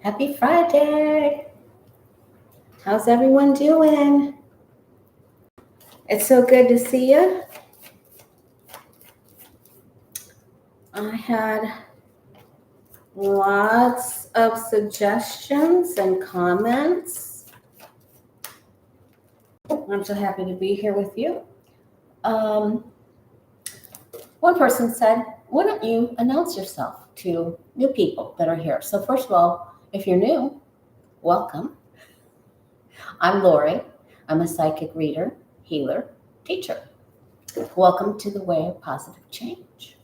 Happy Friday. How's everyone doing? It's so good to see you. I had lots of suggestions and comments. I'm so happy to be here with you. One person said, why don't you announce yourself to new people that are here? So first of all, if you're new, welcome. I'm Lori. I'm a psychic reader, healer, teacher. Welcome to the Way of Positive Change.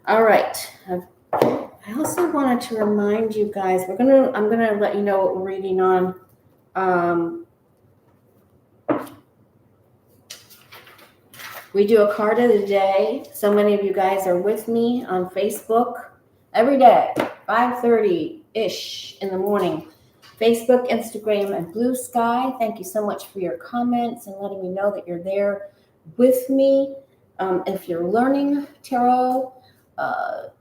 All right. I also wanted to remind you guys, I'm gonna let you know what we're reading on. We do a card of the day. So many of you guys are with me on Facebook every day, 5:30-ish in the morning. Facebook, Instagram, and Blue Sky. Thank you so much for your comments and letting me know that you're there with me. If you're learning tarot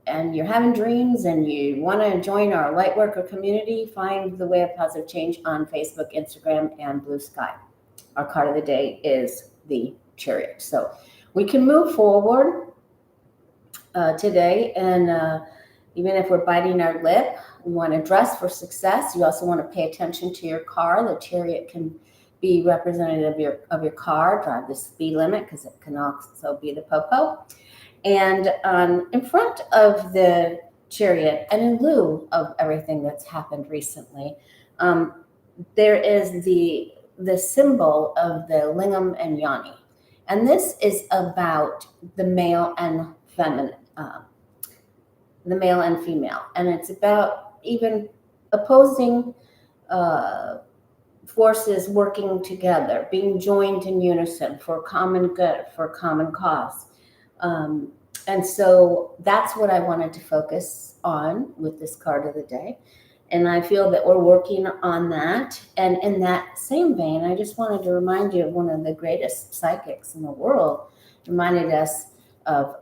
and you're having dreams and you want to join our Lightworker community, find the Way of Positive Change on Facebook, Instagram, and Blue Sky. Our card of the day is the Chariot. So we can move forward today, and even if we're biting our lip, we want to dress for success. You also want to pay attention to your car. The Chariot can be representative of your car. Drive the speed limit because it can also be the popo. And in front of the Chariot, and in lieu of everything that's happened recently, there is the symbol of the lingam and yoni. And this is about the male and feminine, the male and female. And it's about even opposing forces working together, being joined in unison for common good, for common cause. And so that's what I wanted to focus on with this card of the day. And I feel that we're working on that. And in that same vein, I just wanted to remind you of one of the greatest psychics in the world, reminded us of,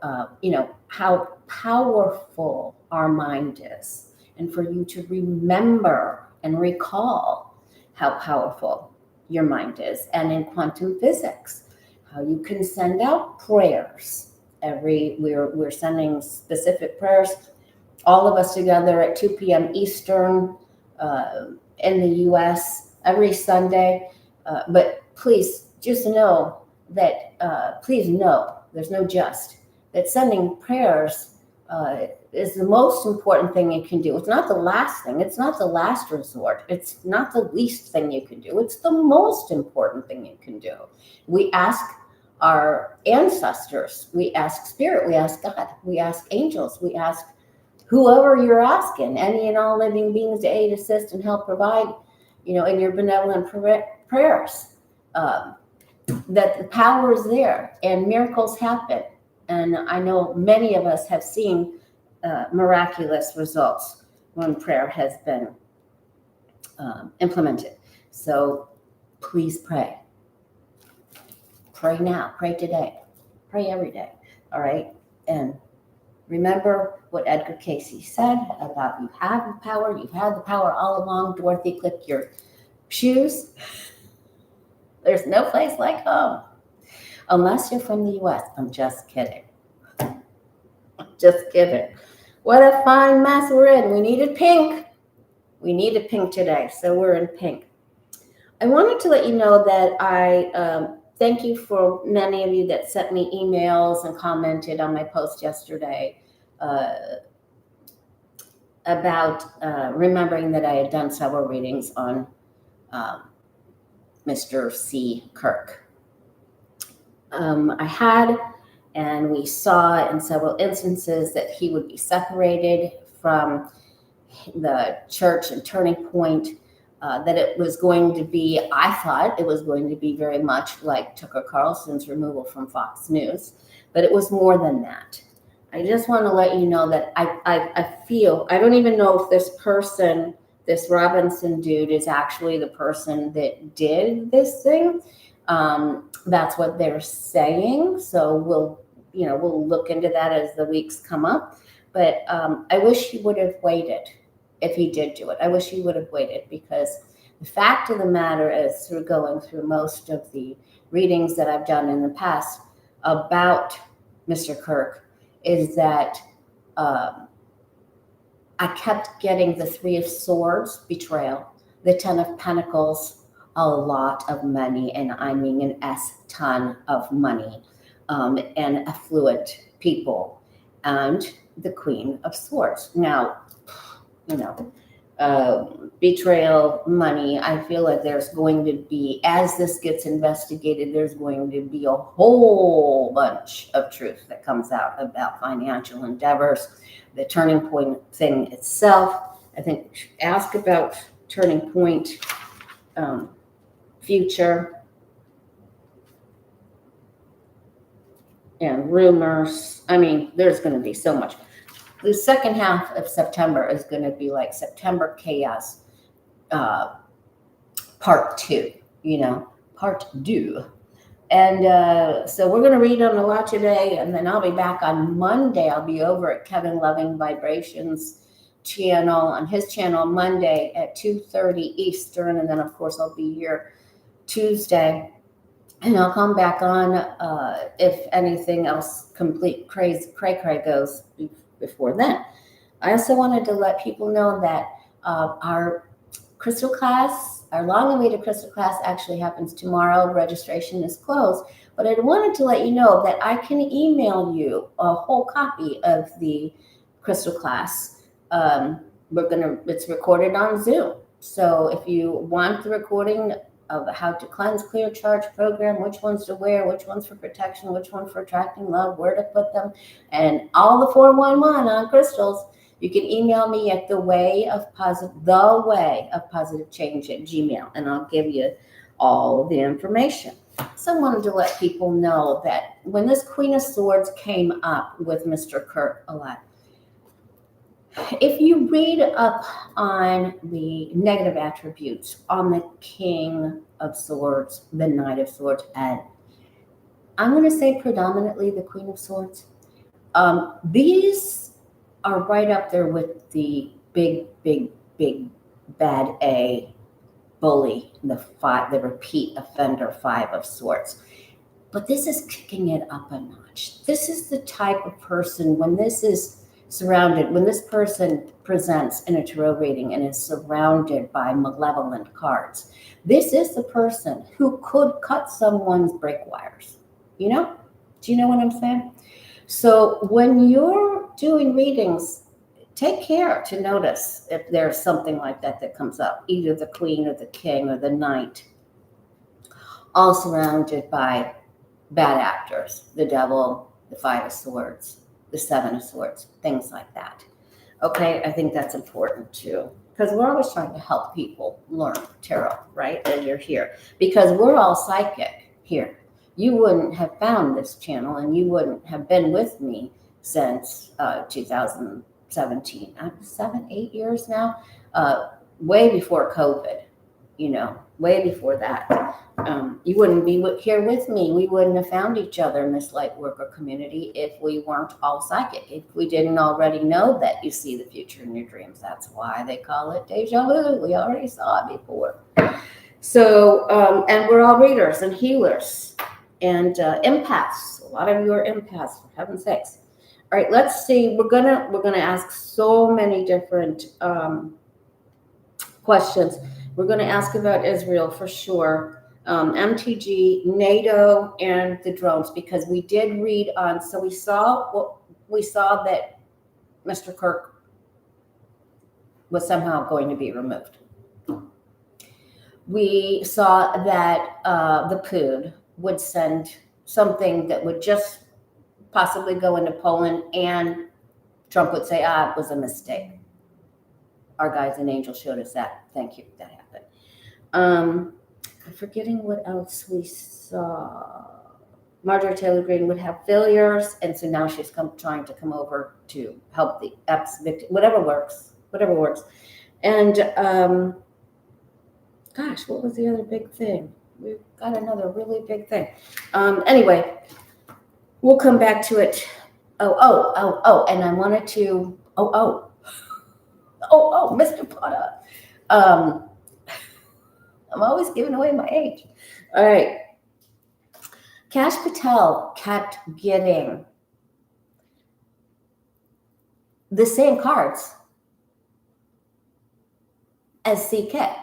how powerful our mind is. And for you to remember and recall how powerful your mind is. And in quantum physics, how you can send out prayers. We're sending specific prayers, all of us together at 2 p.m. Eastern in the U.S. every Sunday. But please just know that, there's no just, that sending prayers is the most important thing you can do. It's not the last thing. It's not the last resort. It's not the least thing you can do. It's the most important thing you can do. We ask our ancestors, we ask spirit, we ask God, we ask angels, we ask whoever you're asking, any and all living beings to aid, assist, and help provide, in your benevolent prayers, that the power is there and miracles happen. And I know many of us have seen miraculous results when prayer has been implemented. So please pray. Pray now, pray today, pray every day, all right? And remember what Edgar Cayce said about you have the power, you've had the power all along. Dorothy, click your shoes. There's no place like home, unless you're from the US. I'm just kidding. Just kidding. What a fine mess we're in. We needed pink. We needed pink today, so we're in pink. I wanted to let you know that I thank you for many of you that sent me emails and commented on my post yesterday about remembering that I had done several readings on Mr. C. Kirk. I had, and we saw in several instances that he would be separated from the church and Turning Point, that it was going to be, I thought it was going to be very much like Tucker Carlson's removal from Fox News, but it was more than that. I just want to let you know that I feel, I don't even know if this person, this Robinson dude, is actually the person that did this thing. That's what they're saying. So we'll look into that as the weeks come up. But I wish he would have waited. if he did do it. I wish he would have waited, because the fact of the matter is, through going through most of the readings that I've done in the past about Mr. Kirk, is that I kept getting the Three of Swords, betrayal, the Ten of Pentacles, a lot of money, and I mean an ton of money, and affluent people, and the Queen of Swords. Now, betrayal, money, I feel like there's going to be, as this gets investigated, there's going to be a whole bunch of truth that comes out about financial endeavors, the turning point thing itself. I think we should ask about turning point, future, and rumors. I mean, there's going to be so much. The second half of September is going to be like September chaos, part 2, part 2. And so we're going to read on a lot today, and then I'll be back on Monday. I'll be over at Kevin Loving Vibrations channel, on his channel, Monday at 2:30 Eastern. And then, of course, I'll be here Tuesday. And I'll come back on if anything else complete cray goes before then. I also wanted to let people know that our crystal class, our long-awaited crystal class, actually happens tomorrow. Registration is closed, but I wanted to let you know that I can email you a whole copy of the crystal class. It's recorded on Zoom. So if you want the recording of how to cleanse, clear, charge, program, which ones to wear, which ones for protection, which one for attracting love, where to put them, and all the 411 on crystals, you can email me at the way of positive change at Gmail, and I'll give you all the information. So I wanted to let people know that when this Queen of Swords came up with Mr. Kirk a lot, if you read up on the negative attributes on the King of Swords, the Knight of Swords, and I'm going to say predominantly the Queen of Swords, these are right up there with the big bad A bully, the repeat offender, Five of Swords. But this is kicking it up a notch. This is the type of person, when this person presents in a tarot reading and is surrounded by malevolent cards, this is the person who could cut someone's brake wires. Do you know what I'm saying? So when you're doing readings, take care to notice if there's something like that comes up, either the Queen or the King or the Knight, all surrounded by bad actors, the Devil, the Five of Swords, the Seven of Swords, things like that. Okay, I think that's important too, because we're always trying to help people learn tarot, right? And you're here because we're all psychic here. You wouldn't have found this channel, and you wouldn't have been with me since 2017. 7-8 years now, way before COVID. Way before that. You wouldn't be here with me. We wouldn't have found each other in this light worker community if we weren't all psychic. If we didn't already know that you see the future in your dreams. That's why they call it deja vu. We already saw it before. So, and we're all readers and healers and empaths. A lot of you are empaths, for heaven's sakes. All right, let's see. We're gonna ask so many different questions. We're going to ask about Israel for sure, MTG, NATO, and the drones, because we did read on. So we saw that Mr. Kirk was somehow going to be removed. We saw that the Pud would send something that would just possibly go into Poland, and Trump would say, it was a mistake. Our guys and angels showed us that. Thank you. That happened. I'm forgetting what else we saw. Marjorie Taylor Greene would have failures, and so now she's trying to come over to help the Epstein victim. Whatever works. And gosh, what was the other big thing? We've got another really big thing. Anyway, we'll come back to it. And I wanted to. Oh, Mr. Potter. I'm always giving away my age. All right. Kash Patel kept getting the same cards as CK,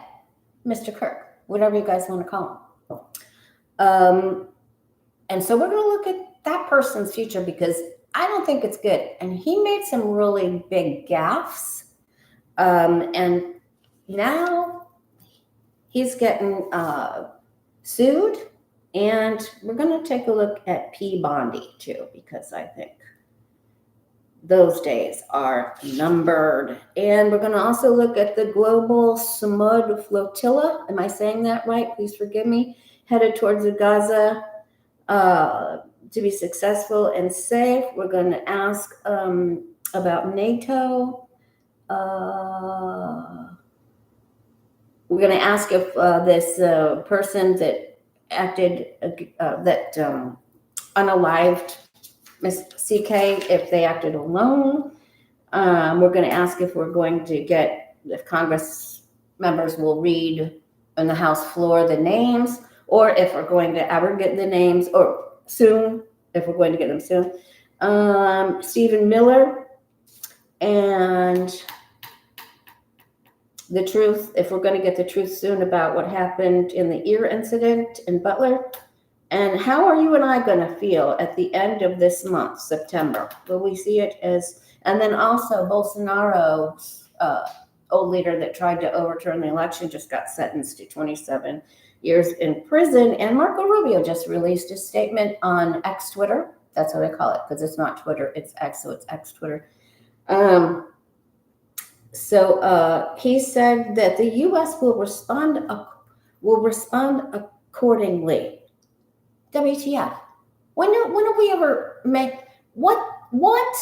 Mr. Kirk, whatever you guys want to call him. And so we're going to look at that person's future because I don't think it's good. And he made some really big gaffes. And now he's getting sued. And we're going to take a look at Bondi too, because I think those days are numbered. And we're going to also look at the Global Summed Flotilla. Am I saying that right? Please forgive me. Headed towards the Gaza to be successful and safe. We're going to ask about Nato. We're going to ask if this person that acted, unalived Miss CK, if they acted alone. We're going to ask if we're going to get, if Congress members will read on the House floor the names, or if we're going to ever get the names, or soon, if we're going to get them soon. Stephen Miller, and the truth, if we're going to get the truth soon about what happened in the ear incident in Butler. And how are you and I going to feel at the end of this month, September? Will we see it as, and then also Bolsonaro's old leader that tried to overturn the election just got sentenced to 27 years in prison. And Marco Rubio just released a statement on X Twitter. That's what I call it, because it's not Twitter, it's X, so it's X Twitter. So he said that the U.S. will respond accordingly. WTF? When do we ever make what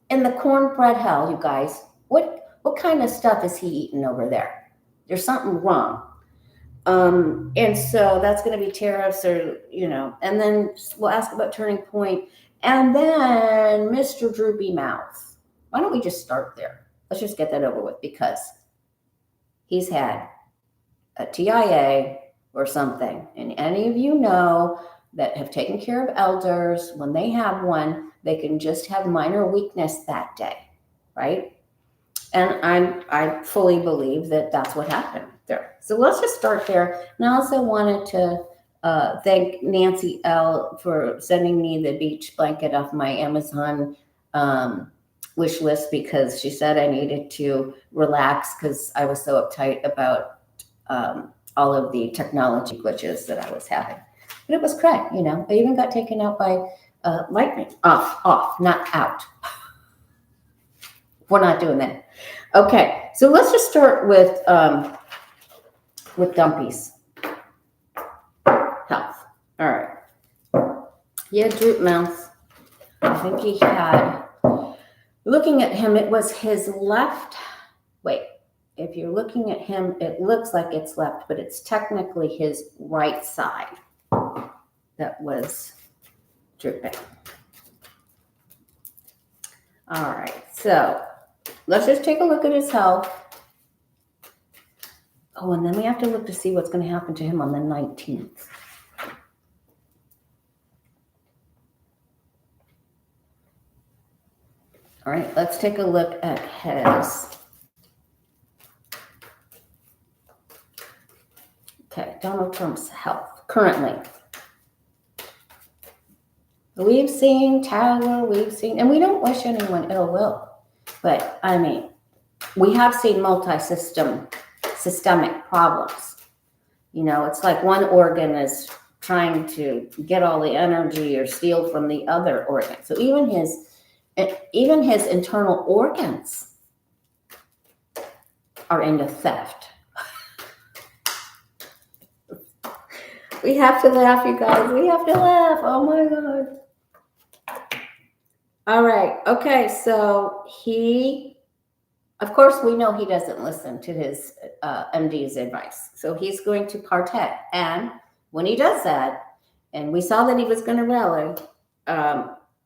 in the cornbread hell, you guys? What kind of stuff is he eating over there? There's something wrong. And so that's going to be tariffs, or and then we'll ask about Turning Point, and then Mr. Droopy Mouth. Why don't we just start there? Let's just get that over with, because he's had a TIA or something. And any of you know that have taken care of elders, when they have one, they can just have minor weakness that day, right? And I fully believe that that's what happened there. So let's just start there. And I also wanted to thank Nancy L. for sending me the beach blanket off my Amazon wish list, because she said I needed to relax because I was so uptight about all of the technology glitches that I was having. But it was correct, I even got taken out by lightning. Off, not out. We're not doing that. Okay, so let's just start with Dumpy's health. All right. He had droop mouth. I think he had, looking at him, it was his left. Wait, if you're looking at him, it looks like it's left, but it's technically his right side that was drooping. All right, so let's just take a look at his health. Oh, and then we have to look to see what's going to happen to him on the 19th. All right, let's take a look at his. Okay, Donald Trump's health currently. We've seen Tower, and we don't wish anyone ill will, but I mean, we have seen systemic problems. It's like one organ is trying to get all the energy or steal from the other organ. So even his internal organs are into theft. We have to laugh, you guys. We have to laugh. Oh my God. All right. Okay. So of course, we know he doesn't listen to his MD's advice. So he's going to partay. And when he does that, and we saw that he was going to rally,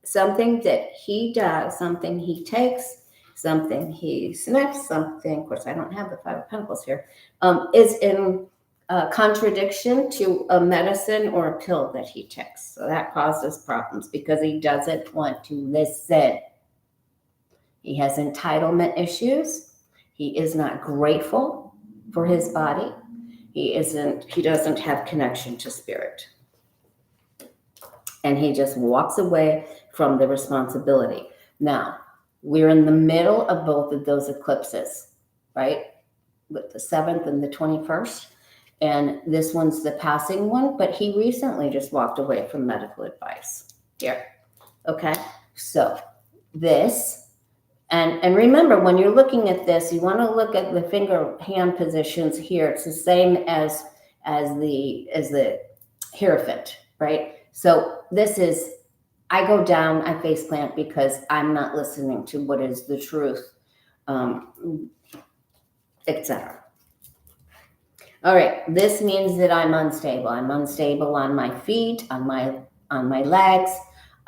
something that he does, something he takes, something he sniffs, something, of course, I don't have the Five of Pentacles here, is in contradiction to a medicine or a pill that he takes. So that causes problems because he doesn't want to listen. He has entitlement issues. He is not grateful for his body. He doesn't have connection to spirit. And he just walks away from the responsibility. Now, we're in the middle of both of those eclipses, right? With the 7th and the 21st. And this one's the passing one, but he recently just walked away from medical advice here. Okay, so this, and remember, when you're looking at this, you want to look at the finger hand positions here. It's the same as the Hierophant, right? So this is, I go down, I face plant because I'm not listening to what is the truth, etc. All right, this means that I'm unstable. I'm unstable on my feet, on my legs.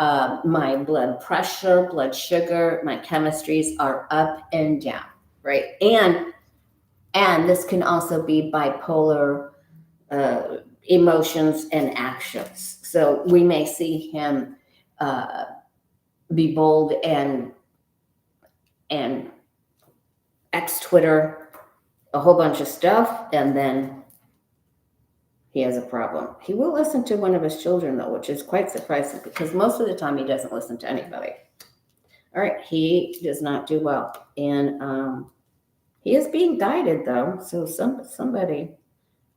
My blood pressure, blood sugar, my chemistries are up and down, right? And this can also be bipolar emotions and actions. So we may see him be bold and ex-Twitter a whole bunch of stuff, and then he has a problem. He will listen to one of his children, though, which is quite surprising because most of the time he doesn't listen to anybody. All right, he does not do well. And he is being guided, though. So somebody,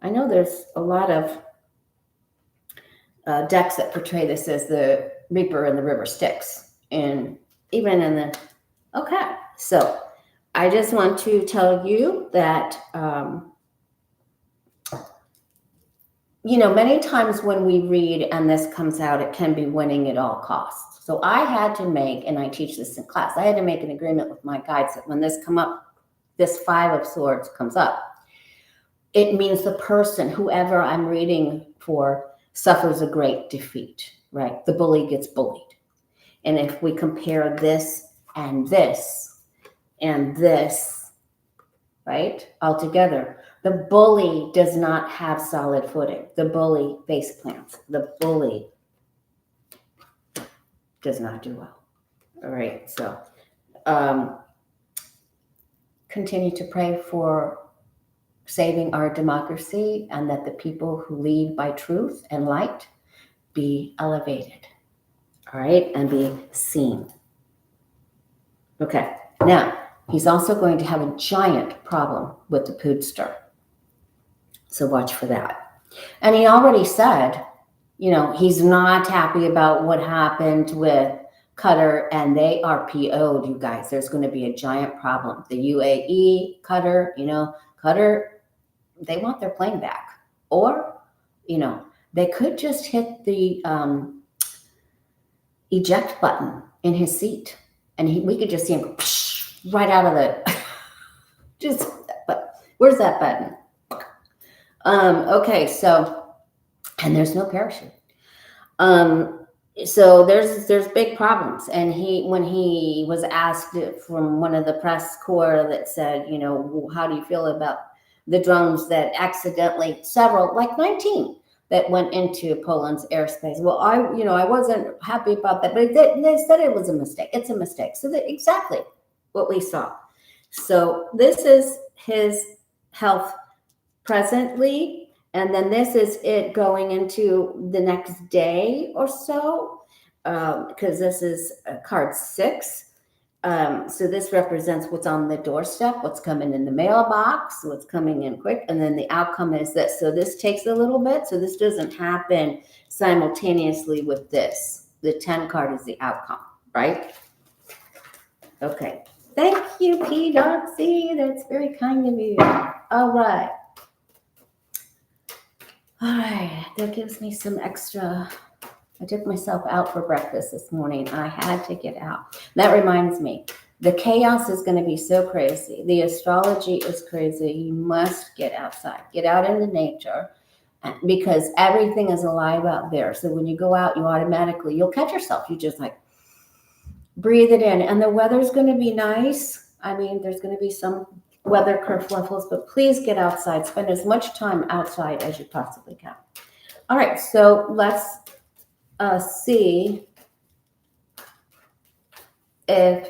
I know there's a lot of decks that portray this as the Reaper and the River Styx. And even in the, okay, so I just want to tell you that, many times when we read and this comes out, it can be winning at all costs. So I had to make, and I teach this in class, I had to make an agreement with my guides that when this Five of Swords comes up, it means the person, whoever I'm reading for, suffers a great defeat, right? The bully gets bullied. And if we compare this and this, and this, right, all together, the bully does not have solid footing. The bully face plants. The bully does not do well. All right, so continue to pray for saving our democracy and that the people who lead by truth and light be elevated, all right, and be seen. Okay, now, he's also going to have a giant problem with the Poodster. So watch for that. And he already said, he's not happy about what happened with Qatar, and they are PO'd, you guys. There's going to be a giant problem. The UAE, Qatar, Qatar, they want their plane back. Or, they could just hit the eject button in his seat. And we could just see him right out of the, but where's that button? Okay, so, and there's no parachute. So there's big problems. And when he was asked from one of the press corps that said, how do you feel about the drones that accidentally, several, like 19, that went into Poland's airspace? Well, I wasn't happy about that, but they said it was a mistake. It's a mistake. So exactly what we saw. So this is his health presently, and then this is it going into the next day or so, because this is card 6. So this represents what's on the doorstep, what's coming in the mailbox, what's coming in quick, and then the outcome is this. So this takes a little bit. So this doesn't happen simultaneously with this. The 10 card is the outcome, right? Okay. Thank you, P. Doxy. That's very kind of you. All right. All right. That gives me some extra. I took myself out for breakfast this morning. I had to get out. That reminds me, the chaos is going to be so crazy. The astrology is crazy. You must get outside. Get out into nature because everything is alive out there. So when you go out, you'll catch yourself. You just like, breathe it in. And the weather's going to be nice. I mean, there's going to be some weather kerfluffles, but please get outside. Spend as much time outside as you possibly can. All right, so let's see if,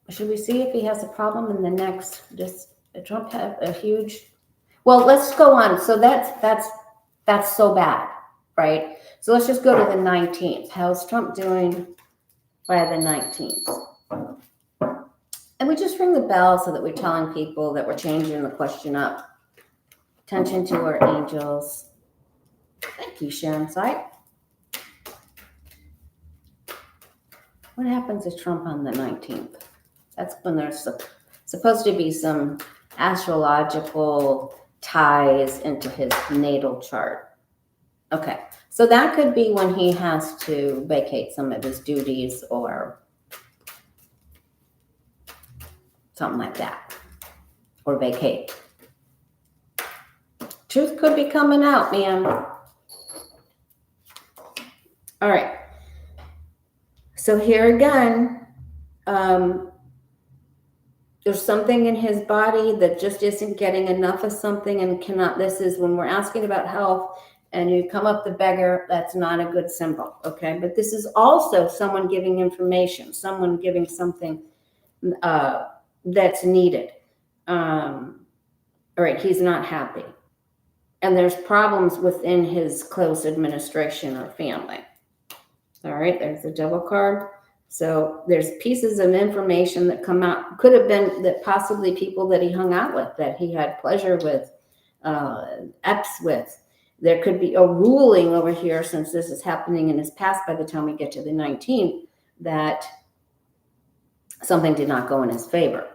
should we see if he has a problem in the next, does Trump have a huge, well, let's go on. So that's so bad, right? So let's just go to the 19th. How's Trump doing by the 19th? And we just ring the bell so that we're telling people that we're changing the question up. Attention to our angels. Thank you, Sharon Sight. What happens to Trump on the 19th? That's when there's supposed to be some astrological ties into his natal chart. Okay, so that could be when he has to vacate some of his duties or something like that, or vacate. Truth could be coming out, man. All right. So here again, there's something in his body that just isn't getting enough of something and cannot. This is when we're asking about health and you come up the beggar, that's not a good symbol, okay? But this is also someone giving information, someone giving something that's needed. All right, he's not happy. And there's problems within his close administration or family. All right, there's the devil card. So there's pieces of information that come out, could have been that possibly people that he hung out with, that he had pleasure with, eps with. There could be a ruling over here, since this is happening in his past by the time we get to the 19th, that something did not go in his favor.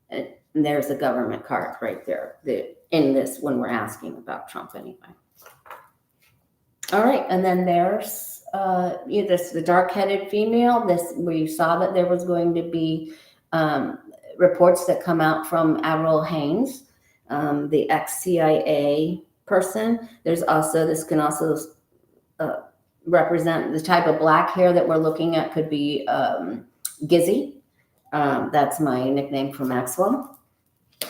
And there's the government card right there in this when we're asking about Trump anyway. All right, and then there's this the dark-headed female. This we saw that there was going to be reports that come out from Avril Haines, the ex-CIA person. There's also, this can also represent the type of black hair that we're looking at. Could be Gizzy. That's my nickname for Maxwell.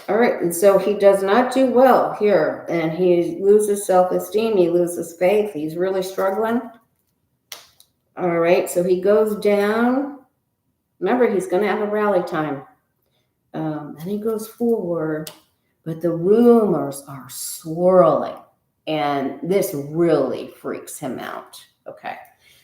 All right, and so he does not do well here, and he loses self-esteem, he loses faith, he's really struggling. All right, so he goes down. Remember, he's going to have a rally time. And he goes forward, but the rumors are swirling, and this really freaks him out, okay?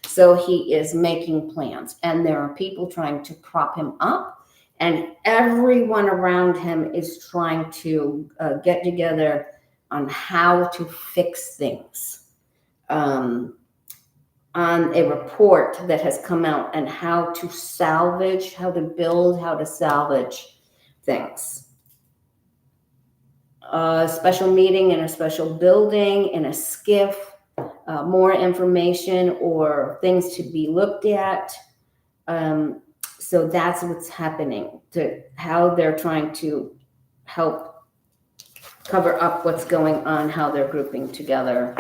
So he is making plans, and there are people trying to prop him up, and everyone around him is trying to get together on how to fix things. On a report that has come out and how to salvage, how to build, how to salvage things. A special meeting in a special building, in a skiff, more information or things to be looked at. So that's what's happening, to how they're trying to help cover up what's going on, how they're grouping together.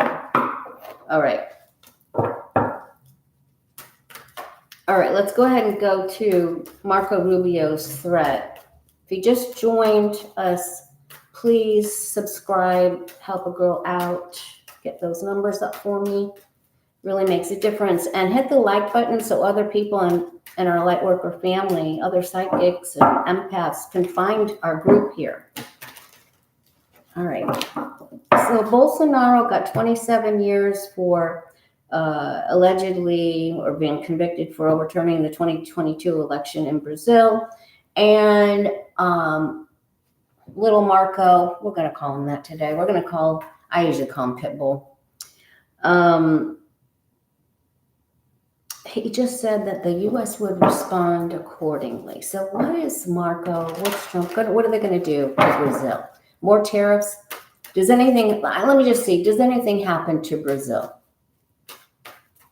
All right. All right, let's go ahead and go to Marco Rubio's thread. If you just joined us, please subscribe, help a girl out, get those numbers up for me. Really makes a difference. And hit the like button so other people in our Lightworker family, other psychics and empaths can find our group here. All right. So Bolsonaro got 27 years for allegedly or being convicted for overturning the 2022 election in Brazil. And little Marco, we're going to call him that today. I usually call him Pitbull. He just said that the U.S. would respond accordingly. So what is Marco, what's Trump, what are they going to do to Brazil? More tariffs? Let me just see, does anything happen to Brazil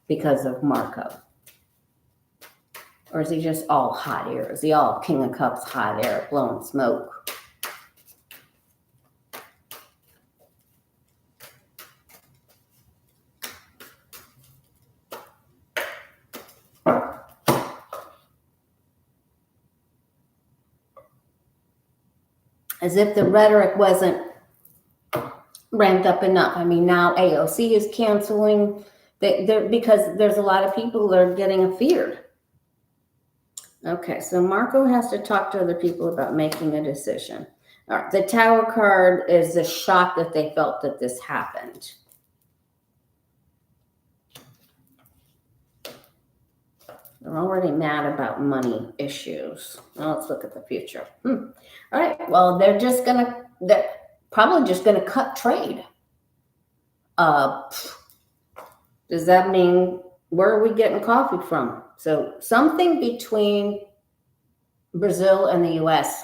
because of Marco? Or is he just all hot air? Is he all King of Cups hot air, blowing smoke? as if the rhetoric wasn't ramped up enough. I mean, now AOC is canceling because there's a lot of people that are getting afeared. Okay, so Marco has to talk to other people about making a decision. All right, the Tower card is the shock that they felt that this happened. They're already mad about money issues. Now let's look at the future. All right, well, they're probably just gonna cut trade. Does that mean where are we getting coffee from? So something between Brazil and the US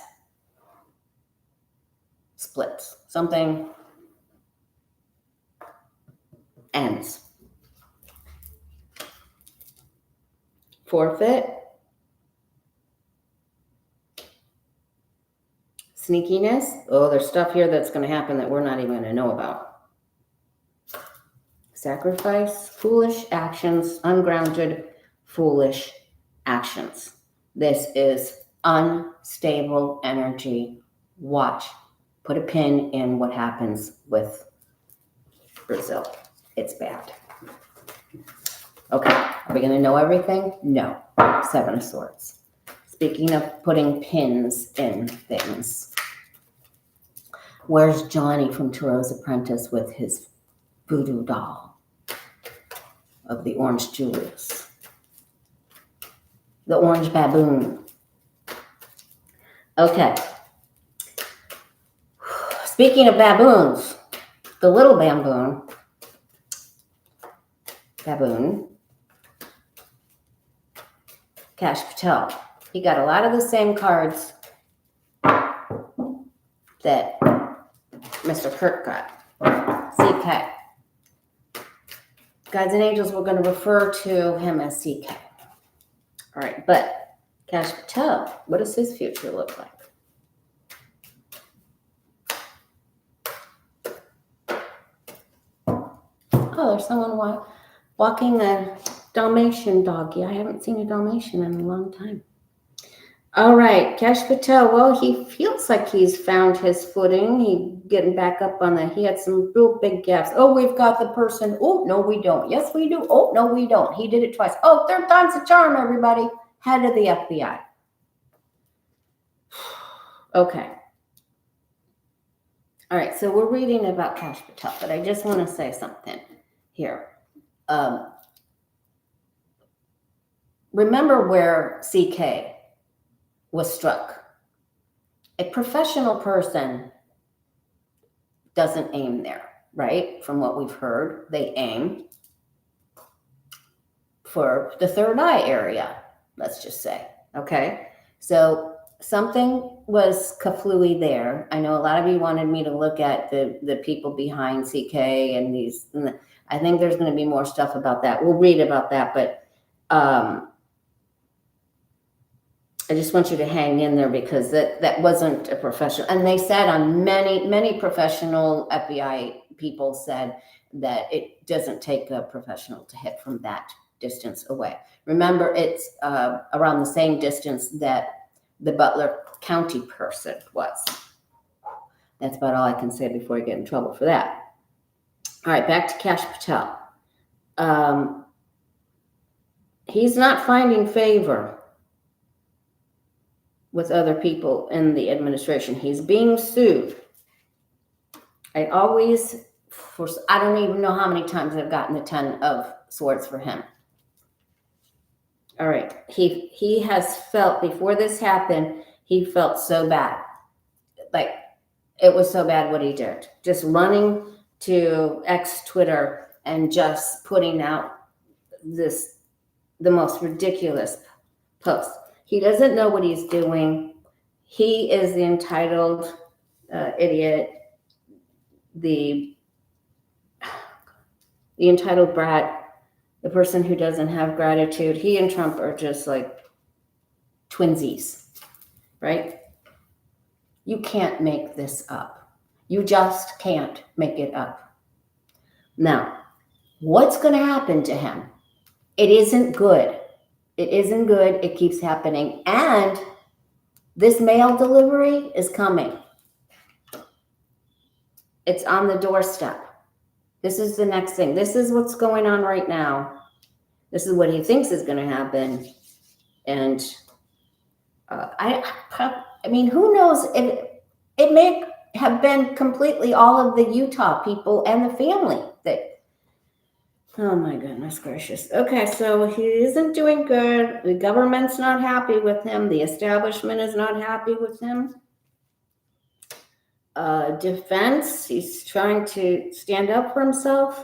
splits. Something ends. Forfeit. Sneakiness. Oh, there's stuff here that's going to happen that we're not even going to know about. Sacrifice. Foolish actions. Ungrounded, foolish actions. This is unstable energy. Watch. Put a pin in what happens with Brazil. It's bad. Okay, are we going to know everything? No. Seven of Swords. Speaking of putting pins in things, where's Johnny from Tarot's Apprentice with his voodoo doll of the orange Julius? The orange baboon. Okay. Speaking of baboons, the little baboon, Kash Patel. He got a lot of the same cards that Mr. Kirk got. CK. Guides and angels, we're going to refer to him as CK. All right, but Kash Patel, what does his future look like? Oh, there's someone walking a Dalmatian doggy. I haven't seen a Dalmatian in a long time. All right, Kash Patel. Well, he feels like he's found his footing. He getting back up on he had some real big gaps. Oh, we've got the person. Oh, no, we don't. Yes, we do. Oh, no, we don't. He did it twice. Oh, third time's a charm, everybody. Head of the FBI. Okay. All right, so we're reading about Kash Patel, but I just want to say something here. Remember where CK was struck. A professional person doesn't aim there, right? From what we've heard, they aim for the third eye area, let's just say, okay? So something was kaflooey there. I know a lot of you wanted me to look at the people behind CK and these, I think there's going to be more stuff about that. We'll read about that, but I just want you to hang in there because that wasn't a professional. And they said on many professional FBI people said that it doesn't take a professional to hit from that distance away. Remember, it's around the same distance that the Butler County person was. That's about all I can say before I get in trouble for that. All right, back to Kash Patel. He's not finding favor with other people in the administration. He's being sued. I don't even know how many times I've gotten the 10 of Swords for him. All right. He has felt, before this happened, he felt so bad. Like, it was so bad what he did. Just running to Twitter and just putting out the most ridiculous post. He doesn't know what he's doing. He is the entitled idiot, the entitled brat, the person who doesn't have gratitude. He and Trump are just like twinsies, right? You can't make this up. You just can't make it up. Now, what's going to happen to him? It isn't good. It isn't good. It keeps happening. And this mail delivery is coming. It's on the doorstep. This is the next thing. This is what's going on right now. This is what he thinks is going to happen. And I mean, who knows? It may have been completely all of the Utah people and the family that, oh my goodness gracious. Okay, so he isn't doing good. The government's not happy with him. The establishment is not happy with him. Defense, he's trying to stand up for himself.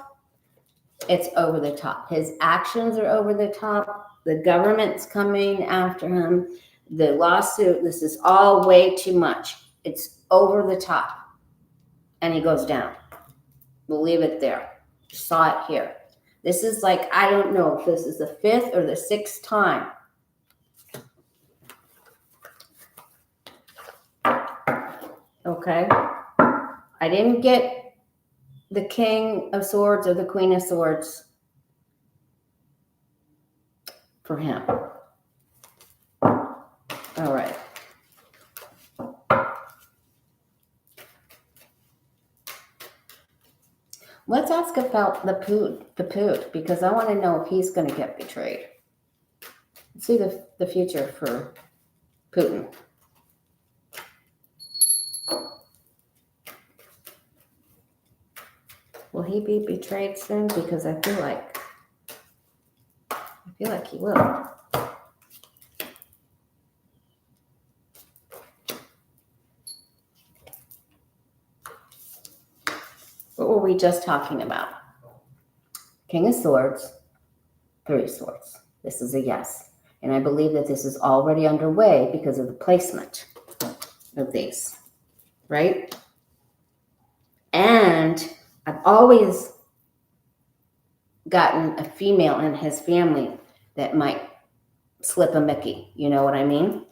It's over the top. His actions are over the top. The government's coming after him. The lawsuit, this is all way too much. It's over the top. And he goes down. We'll leave it there. You saw it here. This is like, I don't know if this is the 5th or the 6th time. Okay. I didn't get the King of Swords or the Queen of Swords for him. All right. Let's ask about the Poot, because I want to know if he's going to get betrayed. Let's see the future for Putin. Will he be betrayed soon? Because I feel like he will. What were we just talking about? King of Swords, 3 swords. This is a yes. And I believe that this is already underway because of the placement of these, right? And I've always gotten a female in his family that might slip a Mickey. You know what I mean?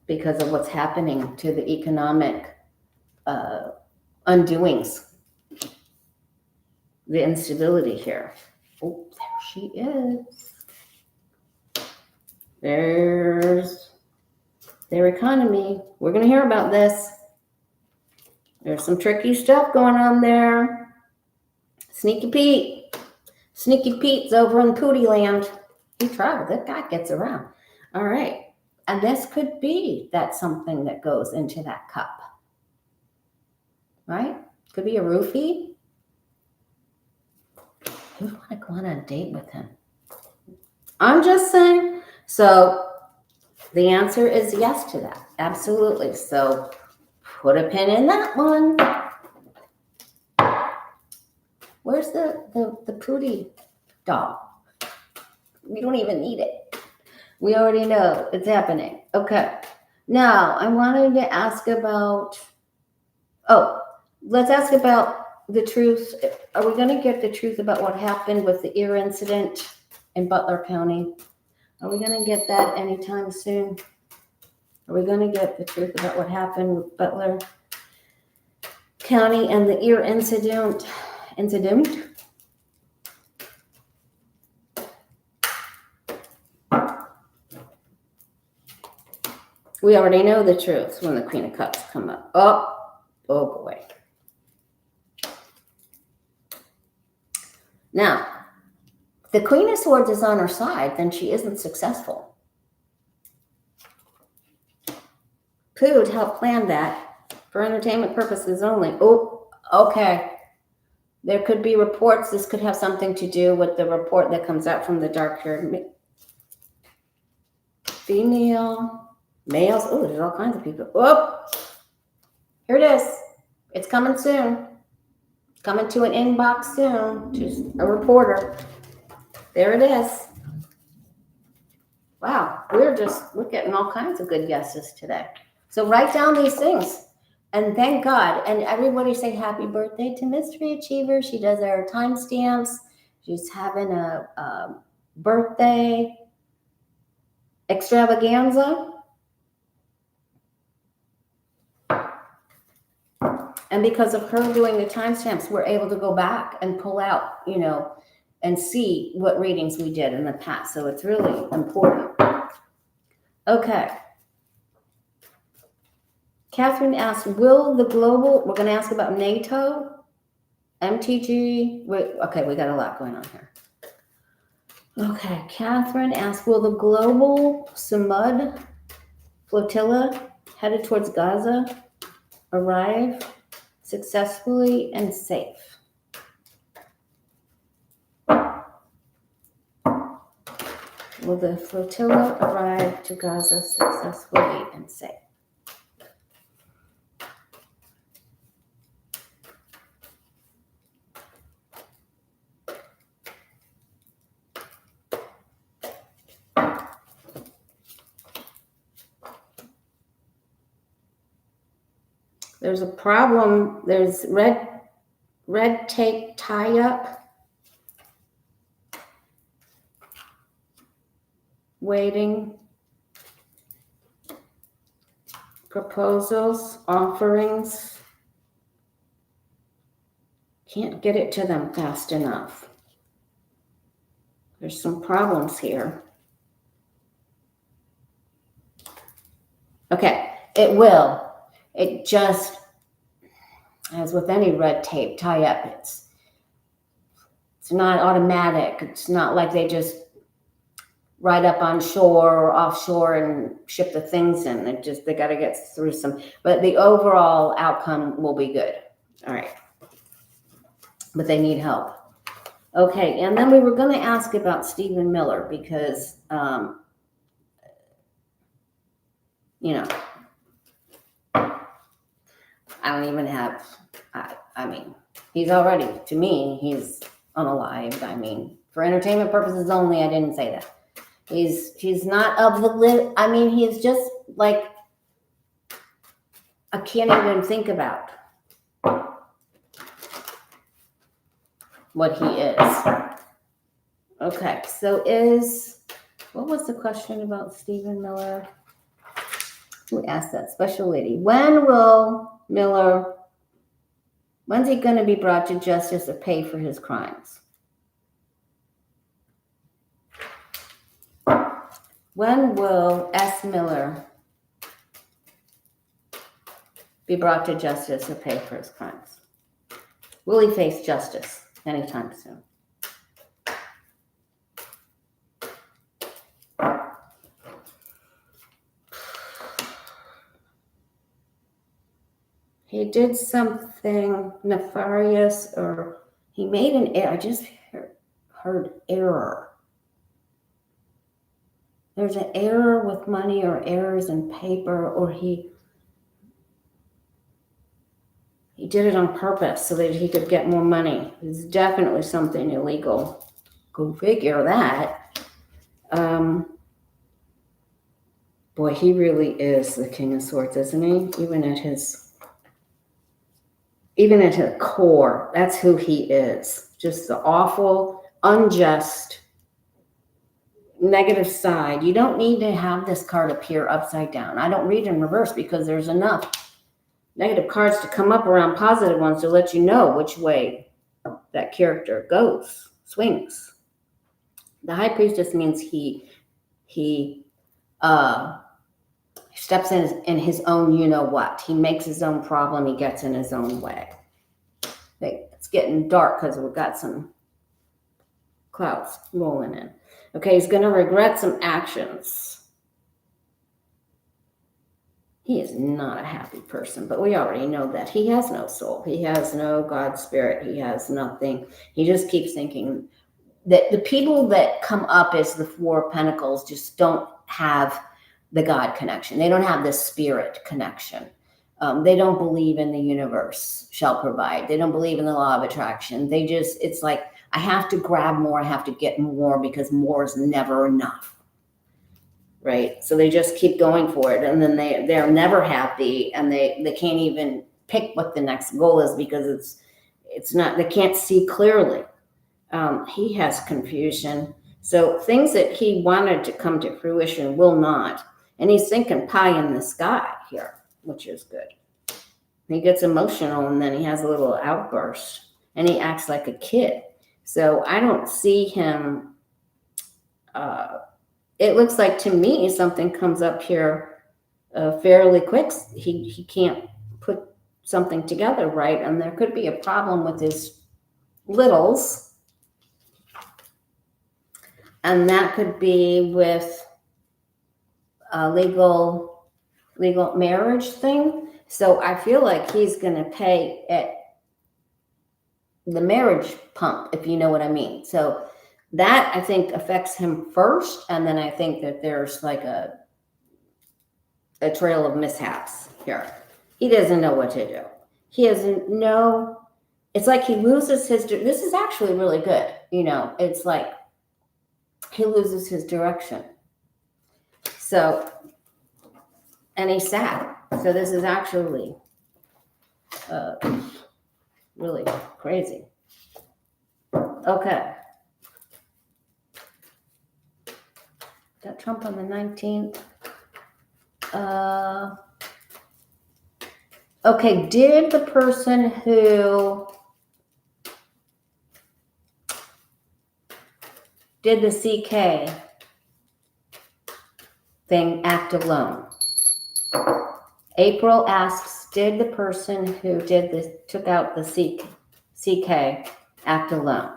Because of what's happening to the economic undoings, the instability here. Oh, there she is. There's their economy. We're going to hear about this. There's some tricky stuff going on there. Sneaky Pete. Sneaky Pete's over in Pootie Land. He traveled. That guy gets around. All right. And this could be that something that goes into that cup. Right? Could be a roofie. Who'd want to go on a date with him? I'm just saying. So the answer is yes to that. Absolutely. So put a pin in that one. Where's the Pootie doll? We don't even need it. We already know it's happening. Okay. Now I wanted to ask about, let's ask about the truth. Are we going to get the truth about what happened with the ear incident in Butler County? Are we going to get that anytime soon? Are we going to get the truth about what happened with Butler County and the ear incident? We already know the truth when the Queen of Cups come up. Oh boy. Now, if the Queen of Swords is on her side, then she isn't successful. Poot helped plan that for entertainment purposes only. Oh, okay. There could be reports. This could have something to do with the report that comes out from the dark-haired female, males. Oh, there's all kinds of people. Oh, here it is. It's coming soon. It's coming to an inbox soon. Just a reporter. There it is. Wow, we're getting all kinds of good guesses today. So write down these things. And thank God. And everybody say happy birthday to Mystery Achiever. She does our timestamps. She's having a birthday extravaganza. And because of her doing the timestamps, we're able to go back and pull out, and see what readings we did in the past. So it's really important. Okay. Catherine asks, we're going to ask about NATO, MTG. Okay, we got a lot going on here. Okay, Catherine asks, will the Global Summed Flotilla headed towards Gaza arrive successfully and safe? Will the flotilla arrive to Gaza successfully and safe? There's a problem. There's red tape tie-up waiting, proposals, offerings. Can't get it to them fast enough. There's some problems here. Okay, it will. It just, as with any red tape tie-up, it's not automatic. It's not like they just ride up on shore or offshore and ship the things in. They got to get through some, but the overall outcome will be good. All right. But they need help. Okay, and then we were going to ask about Stephen Miller because, I don't even have, I mean, he's already, to me, he's unalived. I mean, for entertainment purposes only, I didn't say that. He's not of the I mean, he's just like, I can't even think about what he is. Okay, so what was the question about Stephen Miller? Who asked that? Special lady. When's he going to be brought to justice or pay for his crimes? When will S. Miller be brought to justice or pay for his crimes? Will he face justice anytime soon? He did something nefarious, or he made an error. I just heard error. There's an error with money or errors in paper, or he did it on purpose so that he could get more money. It's definitely something illegal. Go figure that. Boy, he really is the King of Swords, isn't he? Even at his core, that's who he is. Just the awful, unjust, negative side. You don't need to have this card appear upside down. I don't read in reverse because there's enough negative cards to come up around positive ones to let you know which way that character goes, swings. The High Priestess means he steps in his own you-know-what. He makes his own problem. He gets in his own way. It's getting dark because we've got some clouds rolling in. Okay, he's going to regret some actions. He is not a happy person, but we already know that. He has no soul. He has no God spirit. He has nothing. He just keeps thinking that the people that come up as the Four of Pentacles just don't have the God connection. They don't have the spirit connection. They don't believe in the universe shall provide. They don't believe in the law of attraction. It's like, I have to grab more. I have to get more because more is never enough. Right? So they just keep going for it. And then they're never happy, and they can't even pick what the next goal is because it's not, they can't see clearly. He has confusion. So things that he wanted to come to fruition will not. And he's thinking pie in the sky here, which is good. He gets emotional, and then he has a little outburst, and he acts like a kid. So I don't see him. It looks like to me something comes up here fairly quick. He can't put something together right, and there could be a problem with his littles, and that could be with a legal marriage thing. So I feel like he's going to pay at the marriage pump, if you know what I mean. So that, I think, affects him first, and then I think that there's like a trail of mishaps here. He doesn't know what to do. He doesn't know. It's like he loses his. This is actually really good. It's like he loses his direction. So, and he's sad. So this is actually really crazy. Okay. Got Trump on the 19th. Okay, did the person who did the CK thing act alone? April asks, did the person who took out the CK act alone?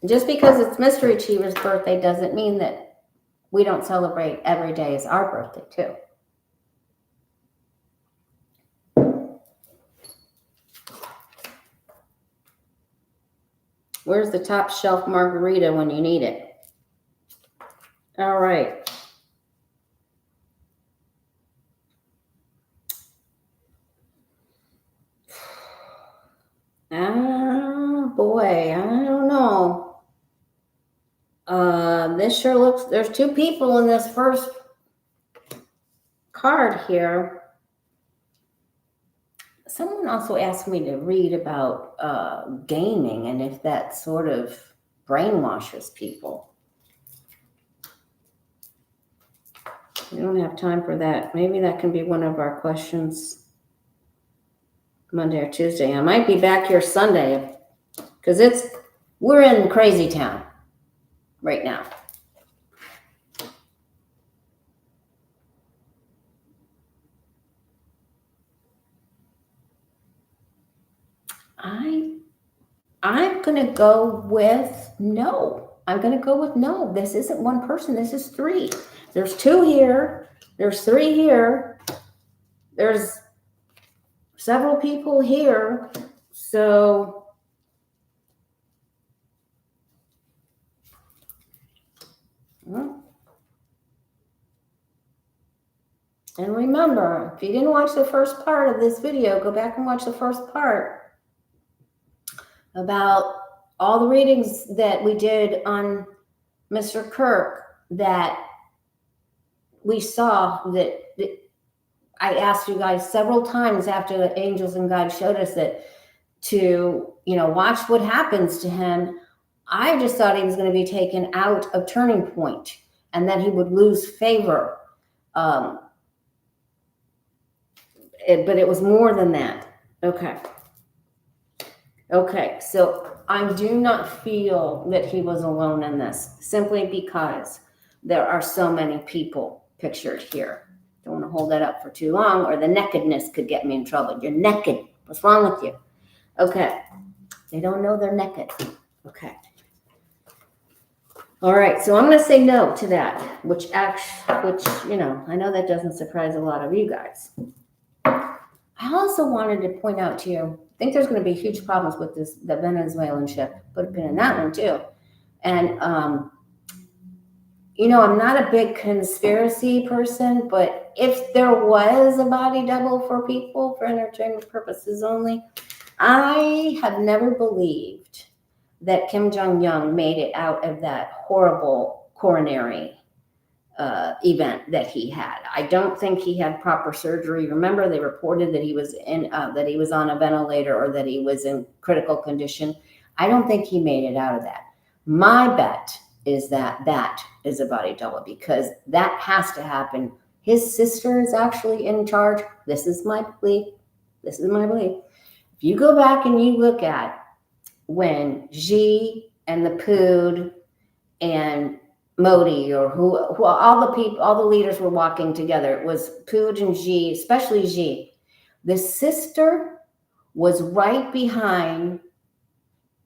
Just because it's Mystery Achiever's birthday doesn't mean that we don't celebrate every day as our birthday, too. Where's the top shelf margarita when you need it? All right. Boy, I don't know. This sure looks, there's two people in this first card here. Someone also asked me to read about gaming and if that sort of brainwashes people. We don't have time for that. Maybe that can be one of our questions Monday or Tuesday. I might be back here Sunday because we're in crazy town right now. I'm going to go with no. I'm going to go with no. This isn't one person. This is three. There's two here. There's three here. There's several people here. So and remember, if you didn't watch the first part of this video, go back and watch the first part about all the readings that we did on Mr. Kirk, that we saw that I asked you guys several times after the angels and God showed us that to, watch what happens to him. I just thought he was going to be taken out of Turning Point and that he would lose favor. But it was more than that. Okay, so I do not feel that he was alone in this, simply because there are so many people pictured here. Don't want to hold that up for too long, or the nakedness could get me in trouble. You're naked. What's wrong with you? Okay. They don't know they're naked. Okay. All right, so I'm going to say no to that, which I know that doesn't surprise a lot of you guys. I also wanted to point out to you, I think there's going to be huge problems with the Venezuelan ship. Put a pin in that one too. And, I'm not a big conspiracy person, but if there was a body double for people for entertainment purposes only, I have never believed that Kim Jong-un made it out of that horrible coronary event that he had. I don't think he had proper surgery. Remember, they reported that he was on a ventilator or that he was in critical condition. I don't think he made it out of that. My bet is that is a body double, because that has to happen. His sister is actually in charge. This is my belief. This is my belief. If you go back and you look at when Xi and the Pood and Modi, or who all the people, all the leaders were walking together, it was Pood and Xi, especially Xi. The sister was right behind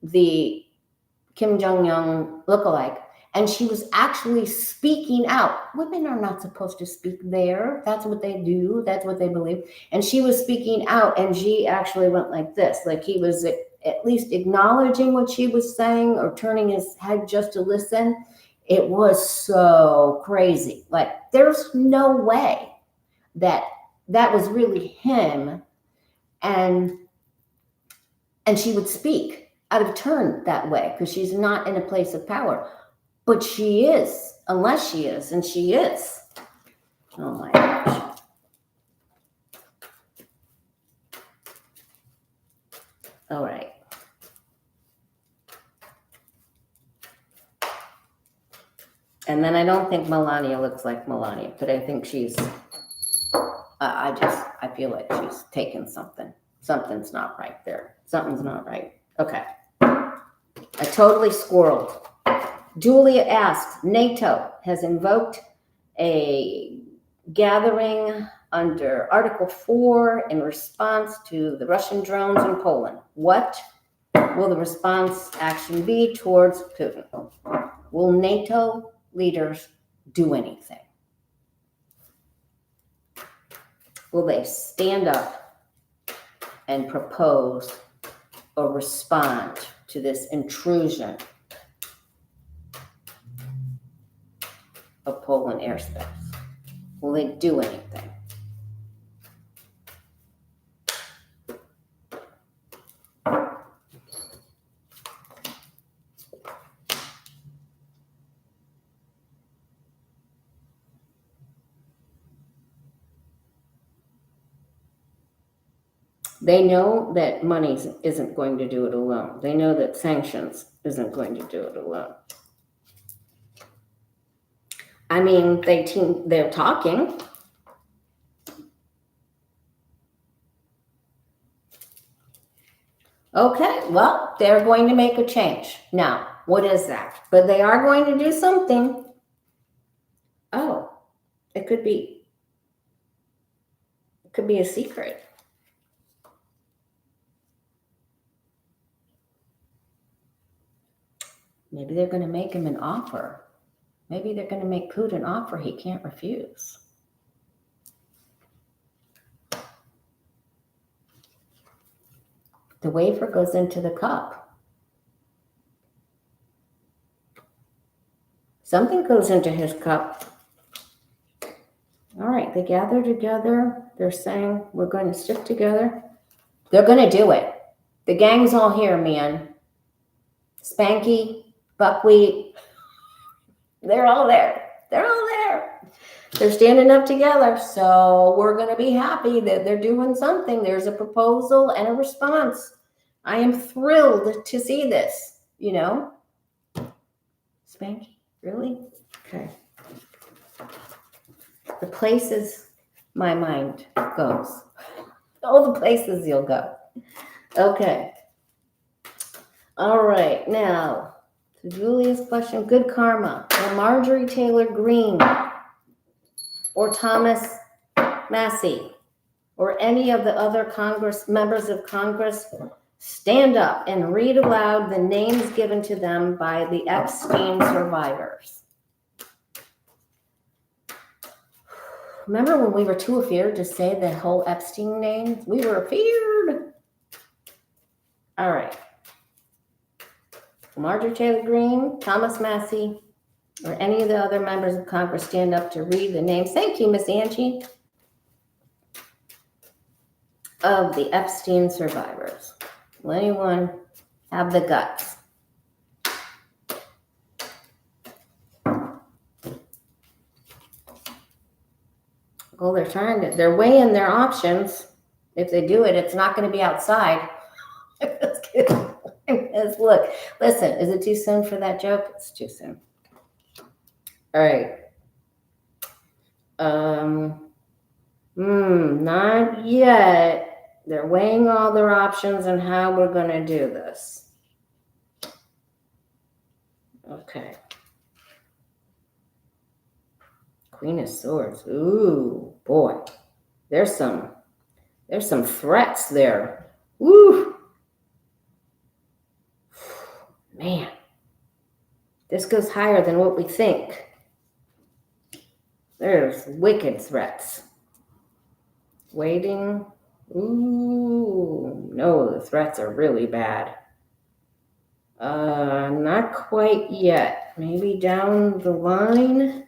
the Kim Jong-un lookalike, and she was actually speaking out. Women are not supposed to speak there. That's what they do. That's what they believe. And she was speaking out, and Xi actually went like this, like he was at least acknowledging what she was saying or turning his head just to listen. It was so crazy. Like, there's no way that was really him, and she would speak out of turn that way because she's not in a place of power. But she is, unless she is, and she is. Oh my gosh. All right. And then I don't think Melania looks like Melania, but I think she's, I feel like she's taken something. Something's not right there. Something's not right. Okay. I totally squirreled. Julia asks, NATO has invoked a gathering under Article 4 in response to the Russian drones in Poland. What will the response action be towards Putin? Will NATO leaders do anything? Will they stand up and propose or respond to this intrusion of Poland airspace? Will they do anything? They know that money isn't going to do it alone. They know that sanctions isn't going to do it alone. I mean, they're talking. Okay, well, they're going to make a change. Now, what is that? But they are going to do something. Oh, it could be a secret. Maybe they're going to make him an offer. Maybe they're going to make Putin an offer he can't refuse. The wafer goes into the cup. Something goes into his cup. All right, they gather together. They're saying, we're going to stick together. They're going to do it. The gang's all here, man. Spanky, Buckwheat, they're all there. They're all there. They're standing up together. So we're going to be happy that they're doing something. There's a proposal and a response. I am thrilled to see this, you know. Spanky, really? Okay. The places my mind goes. All the places you'll go. Okay. All right. Now, to Julia's question, good karma. Will Marjorie Taylor Greene or Thomas Massey or any of the other members of Congress stand up and read aloud the names given to them by the Epstein survivors? Remember when we were too afraid to say the whole Epstein name? We were feared. All right. Marjorie Taylor Greene, Thomas Massey, or any of the other members of Congress stand up to read the names. Thank you, Miss Angie. Of the Epstein survivors. Will anyone have the guts? Well, they're weighing their options. If they do it, it's not going to be outside. Look, listen, is it too soon for that joke? It's too soon. All right. Not yet. They're weighing all their options and how we're going to do this. Okay. Queen of Swords. Ooh, boy. There's some threats there. Woo! Man. This goes higher than what we think. There's wicked threats. Waiting. Ooh, no, the threats are really bad. Not quite yet. Maybe down the line.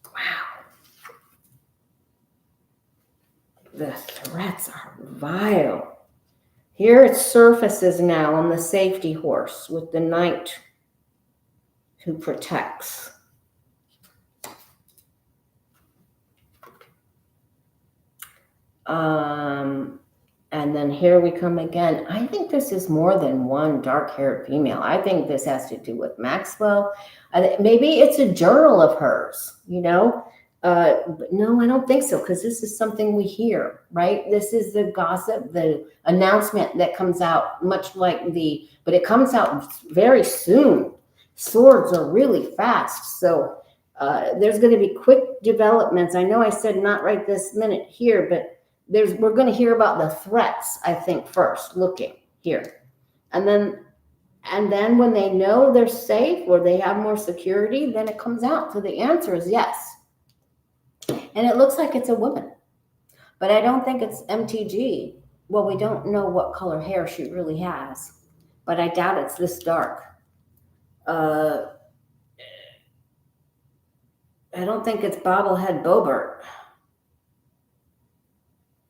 Wow. The threats are vile. Here it surfaces now on the safety horse with the knight who protects. And then here we come again. I think this is more than one dark-haired female. I think this has to do with Maxwell. Maybe it's a journal of hers, But no, I don't think so, because this is something we hear, right? This is the gossip, the announcement that comes out, much like but it comes out very soon. Swords are really fast, so there's going to be quick developments. I know I said not right this minute here, but we're going to hear about the threats, I think, first, looking here. And then when they know they're safe or they have more security, then it comes out. So the answer is yes. And it looks like it's a woman. But I don't think it's MTG. Well, we don't know what color hair she really has. But I doubt it's this dark. I don't think it's Bobblehead Bobert.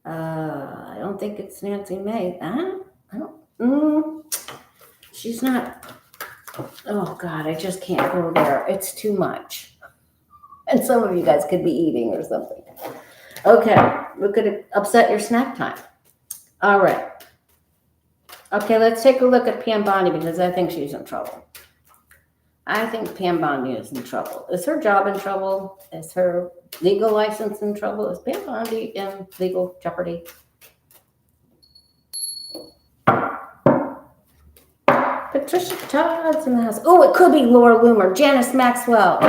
I don't think it's Nancy May. She's not. Oh, God, I just can't go there. It's too much. And some of you guys could be eating or something. Okay, we're going to upset your snack time. All right. Okay, let's take a look at Pam Bondi, because I think she's in trouble. I think Pam Bondi is in trouble. Is her job in trouble? Is her legal license in trouble? Is Pam Bondi in legal jeopardy? Patricia Todd's in the house. Oh, it could be Laura Loomer. Janice Maxwell.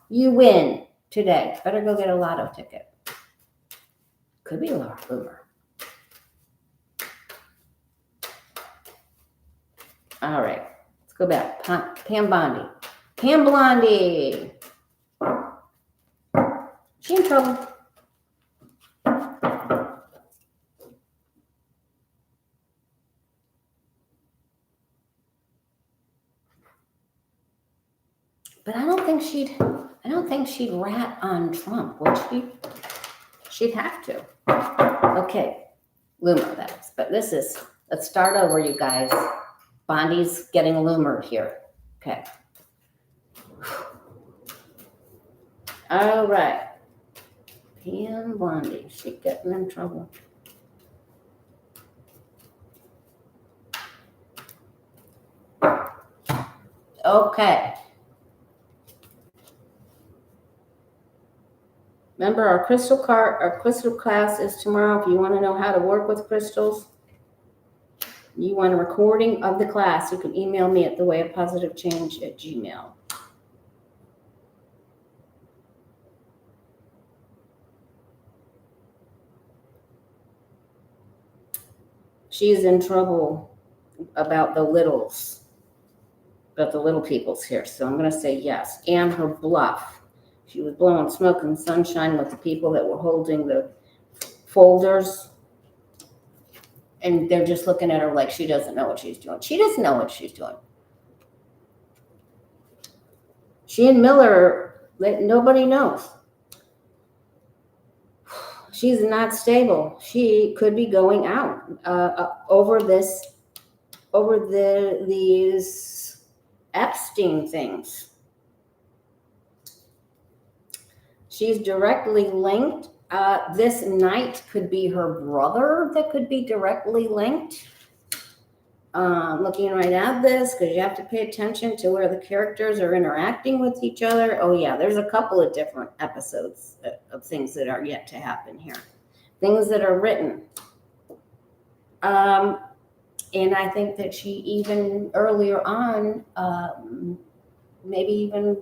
You win today. Better go get a lotto ticket. Could be Laura Loomer. All right. Let's go back. Pam Bondi. Pam Blondie. She in trouble. But I don't think she'd rat on Trump, would she? She'd have to. Okay. Loomer, that is. But let's start over, you guys. Bondi's getting Loomer here. Okay. All right. Pam Bondi. She's getting in trouble. Okay. Remember, our crystal class is tomorrow. If you want to know how to work with crystals, you want a recording of the class, you can email me at thewayofpositivechange@gmail.com. She's in trouble about the little peoples here. So I'm going to say yes. And her bluff. She was blowing smoke and sunshine with the people that were holding the folders. And they're just looking at her like she doesn't know what she's doing. She doesn't know what she's doing. She and Miller, nobody knows. She's not stable. She could be going out over these Epstein things. She's directly linked. This knight could be her brother that could be directly linked. Looking right at this, because you have to pay attention to where the characters are interacting with each other. Oh yeah, there's a couple of different episodes of things that are yet to happen here. Things that are written. And I think that she even earlier on, maybe even,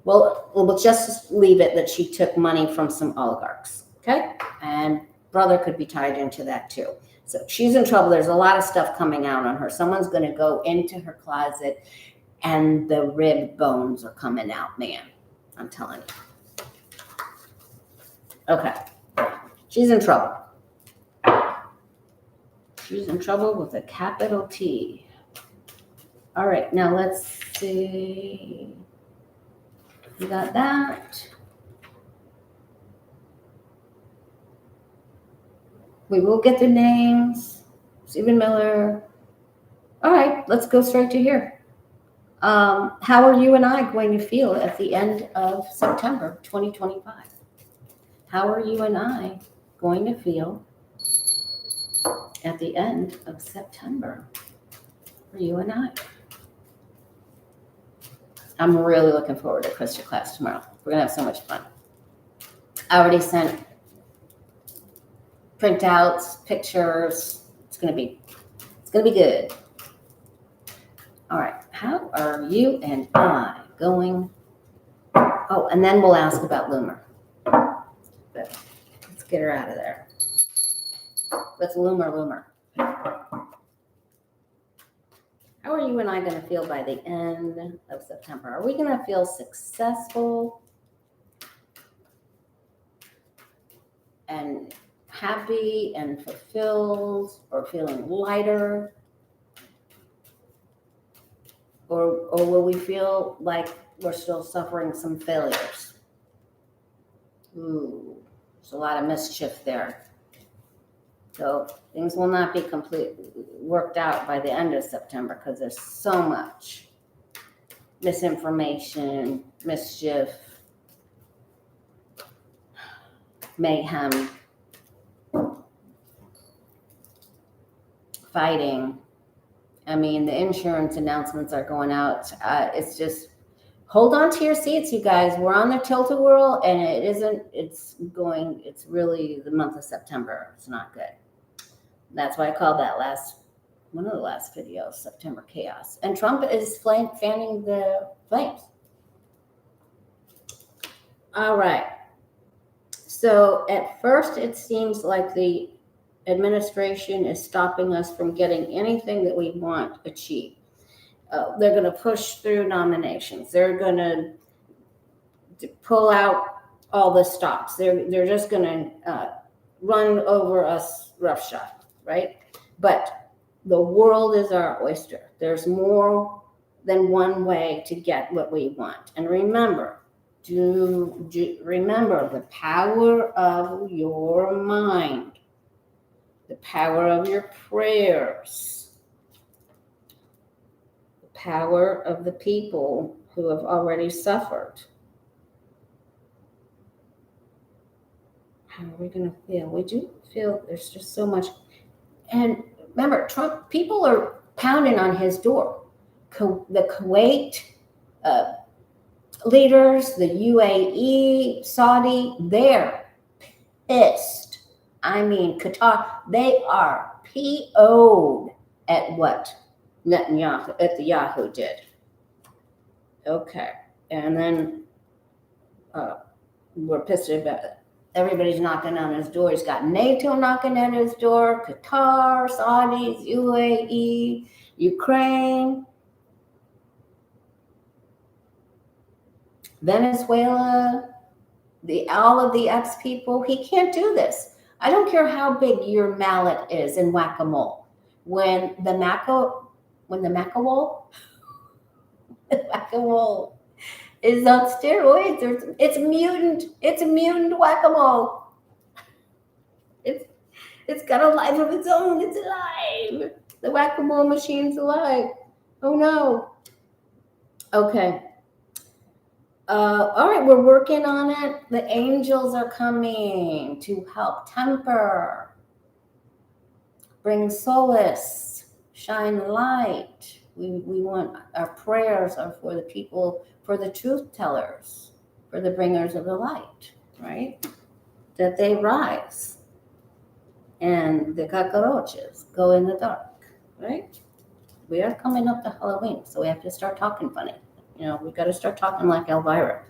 well, we'll just leave it that she took money from some oligarchs, okay? And brother could be tied into that too. So she's in trouble. There's a lot of stuff coming out on her. Someone's going to go into her closet and the rib bones are coming out, man. I'm telling you. Okay. She's in trouble. She's in trouble with a capital T. All right, now let's see. We got that. We will get the names. Stephen Miller. All right, let's go straight to here. How are you and I going to feel at the end of September 2025? How are you and I going to feel at the end of September for you and I? I'm really looking forward to Krista class tomorrow. We're going to have so much fun. I already sent printouts, pictures. It's going to be good. All right. How are you and I going? Oh, and then we'll ask about Loomer. But let's get her out of there. Let's Loomer. How are you and I going to feel by the end of September? Are we going to feel successful and happy and fulfilled, or feeling lighter? Or will we feel like we're still suffering some failures? Ooh, there's a lot of mischief there. So things will not be completely worked out by the end of September because there's so much misinformation, mischief, mayhem, fighting. I mean, the insurance announcements are going out. It's just, hold on to your seats, you guys. We're on the tilt-a-whirl, and it's really the month of September. It's not good. That's why I called that one of the last videos, September Chaos. And Trump is fanning the flames. All right. So at first, it seems like the administration is stopping us from getting anything that we want achieved. They're going to push through nominations. They're going to pull out all the stops. They're just going to run over us roughshod, right? But the world is our oyster. There's more than one way to get what we want. And remember, remember the power of your mind, the power of your prayers, the power of the people who have already suffered. How are we going to feel? We do feel there's just so much. And remember, Trump, people are pounding on his door. The Kuwait leaders, the UAE, Saudi, they're pissed. I mean, Qatar, they are PO'd at what Netanyahu did. Okay. And then we're pissed about it. Everybody's knocking on his door. He's got NATO knocking at his door, Qatar, Saudis, UAE, Ukraine, Venezuela, all of the ex people. He can't do this. I don't care how big your mallet is in whack-a-mole. When the whack-a-mole is on steroids, it's mutant whack-a-mole. It's got a life of its own. It's alive. The whack-a-mole machine's alive. Oh no. Okay. All right, we're working on it. The angels are coming to help temper, bring solace, shine light. We want our prayers are for the people, for the truth tellers, for the bringers of the light, right? That they rise and the cockroaches go in the dark, right? We are coming up to Halloween, so we have to start talking funny. You know, we got to start talking like Elvira.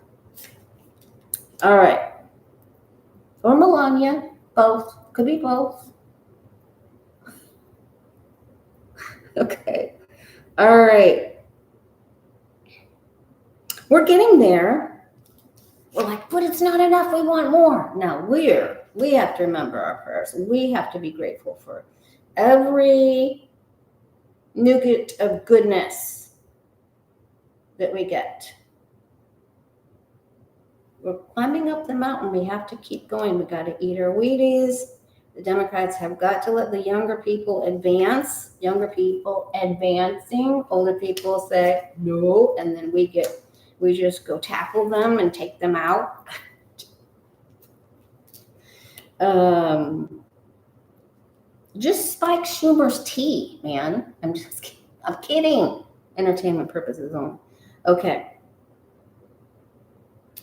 All right. Or Melania, both. Could be both. Okay. All right. We're getting there. We're like, but it's not enough. We want more. Now we have to remember our prayers. We have to be grateful for every nugget of goodness that we get. We're climbing up the mountain. We have to keep going. We got to eat our Wheaties. The Democrats have got to let the younger people advance. Younger people advancing. Older people say no, and then we just go tackle them and take them out. Just Spike Schumer's tea, man. I'm just kidding. I'm kidding. Entertainment purposes only. Okay.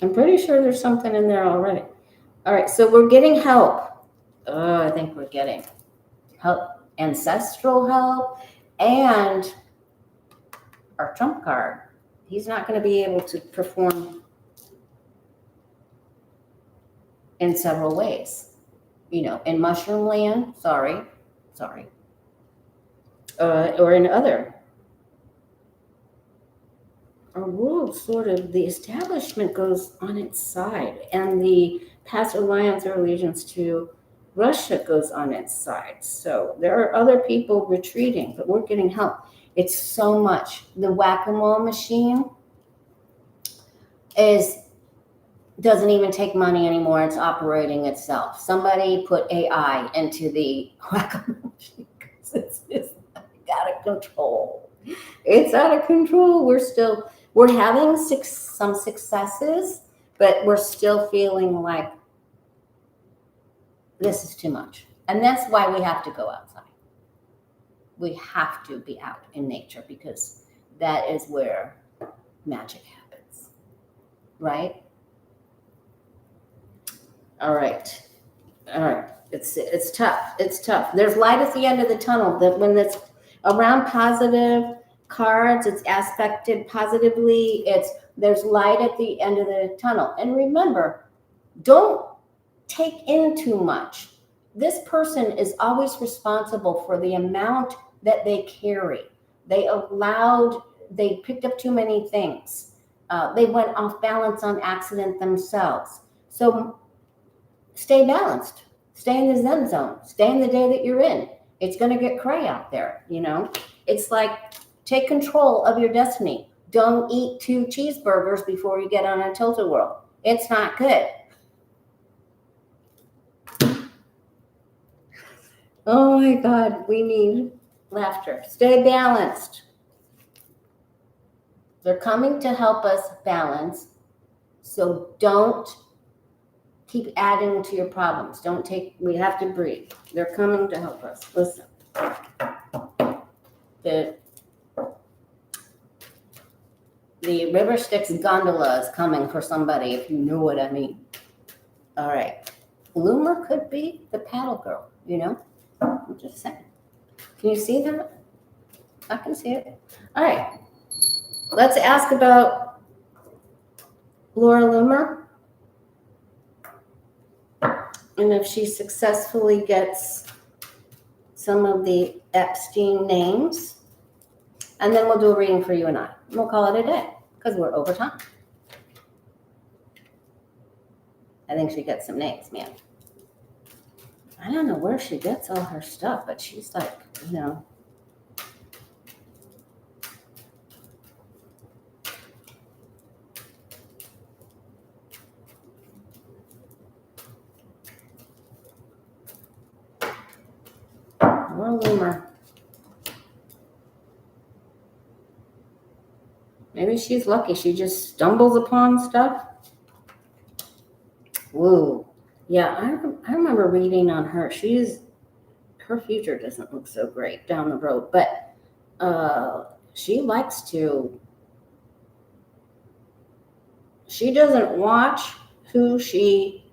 I'm pretty sure there's something in there already. All right, so we're getting help. I think we're getting help, ancestral help, and our trump card. He's not going to be able to perform in several ways. You know, in mushroom land, sorry, or in other. Our world sort of, the establishment goes on its side, and the past alliance or allegiance to Russia goes on its side. So there are other people retreating, but we're getting help. It's so much. The whack-a-mole machine doesn't even take money anymore. It's operating itself. Somebody put AI into the whack-a-mole machine because it's just out of control. It's out of control. We're having some successes, but we're still feeling like this is too much. And that's why we have to go outside. We have to be out in nature because that is where magic happens, right? All right. It's tough. It's tough. There's light at the end of the tunnel. That when it's around positive cards, it's aspected positively. There's light at the end of the tunnel. And remember, don't take in too much. This person is always responsible for the amount that they carry. They picked up too many things. They went off balance on accident themselves. So stay balanced. Stay in the Zen zone. Stay in the day that you're in. It's going to get cray out there, you know. It's like take control of your destiny. Don't eat 2 cheeseburgers before you get on a tilt-a-whirl. It's not good. Oh my God, we need laughter. Stay balanced. They're coming to help us balance. So don't keep adding to your problems. We have to breathe. They're coming to help us. Listen. The River Styx gondola is coming for somebody, if you know what I mean. All right. Loomer could be the paddle girl, you know? I'm just saying. Can you see that? I can see it. All right. Let's ask about Laura Loomer. And if she successfully gets some of the Epstein names. And then we'll do a reading for you and I. And we'll call it a day because we're over time. I think she gets some names, man. I don't know where she gets all her stuff, but she's like, you know. Laura Loomer. Maybe she's lucky. She just stumbles upon stuff. Whoa. Yeah, I remember reading on her. Her future doesn't look so great down the road. But she likes to, she doesn't watch who she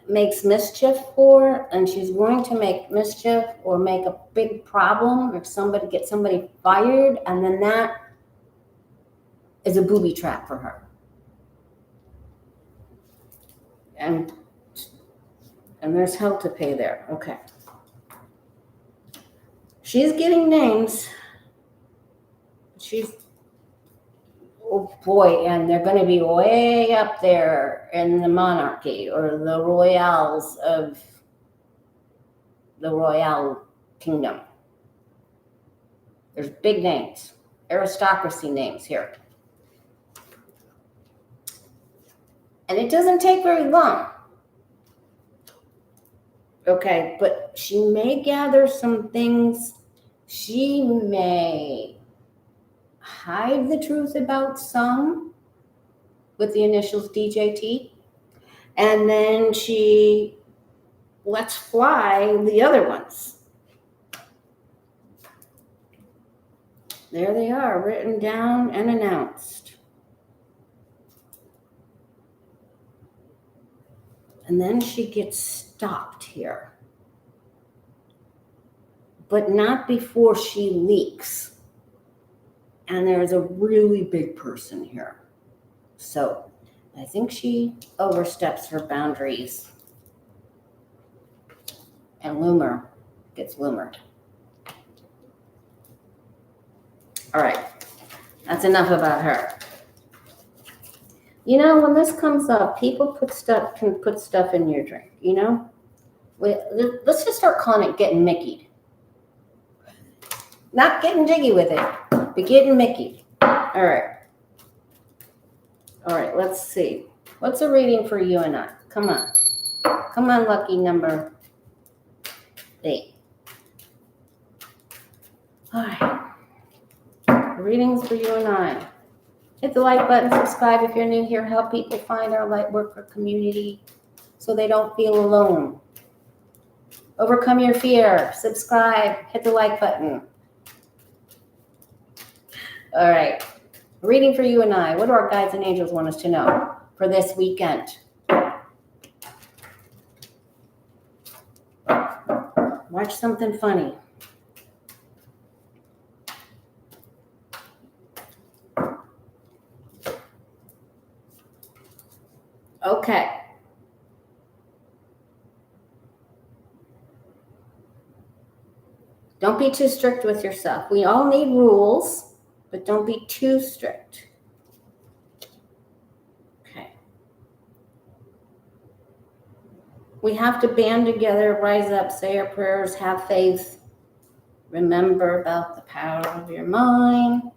makes mischief for, and she's going to make mischief or make a big problem or get somebody fired, and then that is a booby trap for her. And there's hell to pay there. Okay. She's getting names. Oh boy, and they're going to be way up there in the monarchy or the royals of the royal kingdom. There's big names, aristocracy names here. And it doesn't take very long. Okay, but she may gather some things. She may hide the truth about some with the initials DJT. And then she lets fly the other ones. There they are, written down and announced. And then she gets stopped here. But not before she leaks. And there's a really big person here. So I think she oversteps her boundaries. And Loomer gets Loomered. All right, that's enough about her. You know, when this comes up, people can put stuff in your drink, you know? Let's just start calling it getting Mickeyed. Not getting jiggy with it, but getting Mickeyed. All right, let's see. What's a reading for you and I? Come on, lucky number 8. All right, readings for you and I. Hit the like button, subscribe if you're new here. Help people find our light worker community so they don't feel alone. Overcome your fear. Subscribe. Hit the like button. All right. Reading for you and I. What do our guides and angels want us to know for this weekend? Watch something funny. Okay. Don't be too strict with yourself. We all need rules, but don't be too strict. Okay. We have to band together, rise up, say our prayers, have faith. Remember about the power of your mind.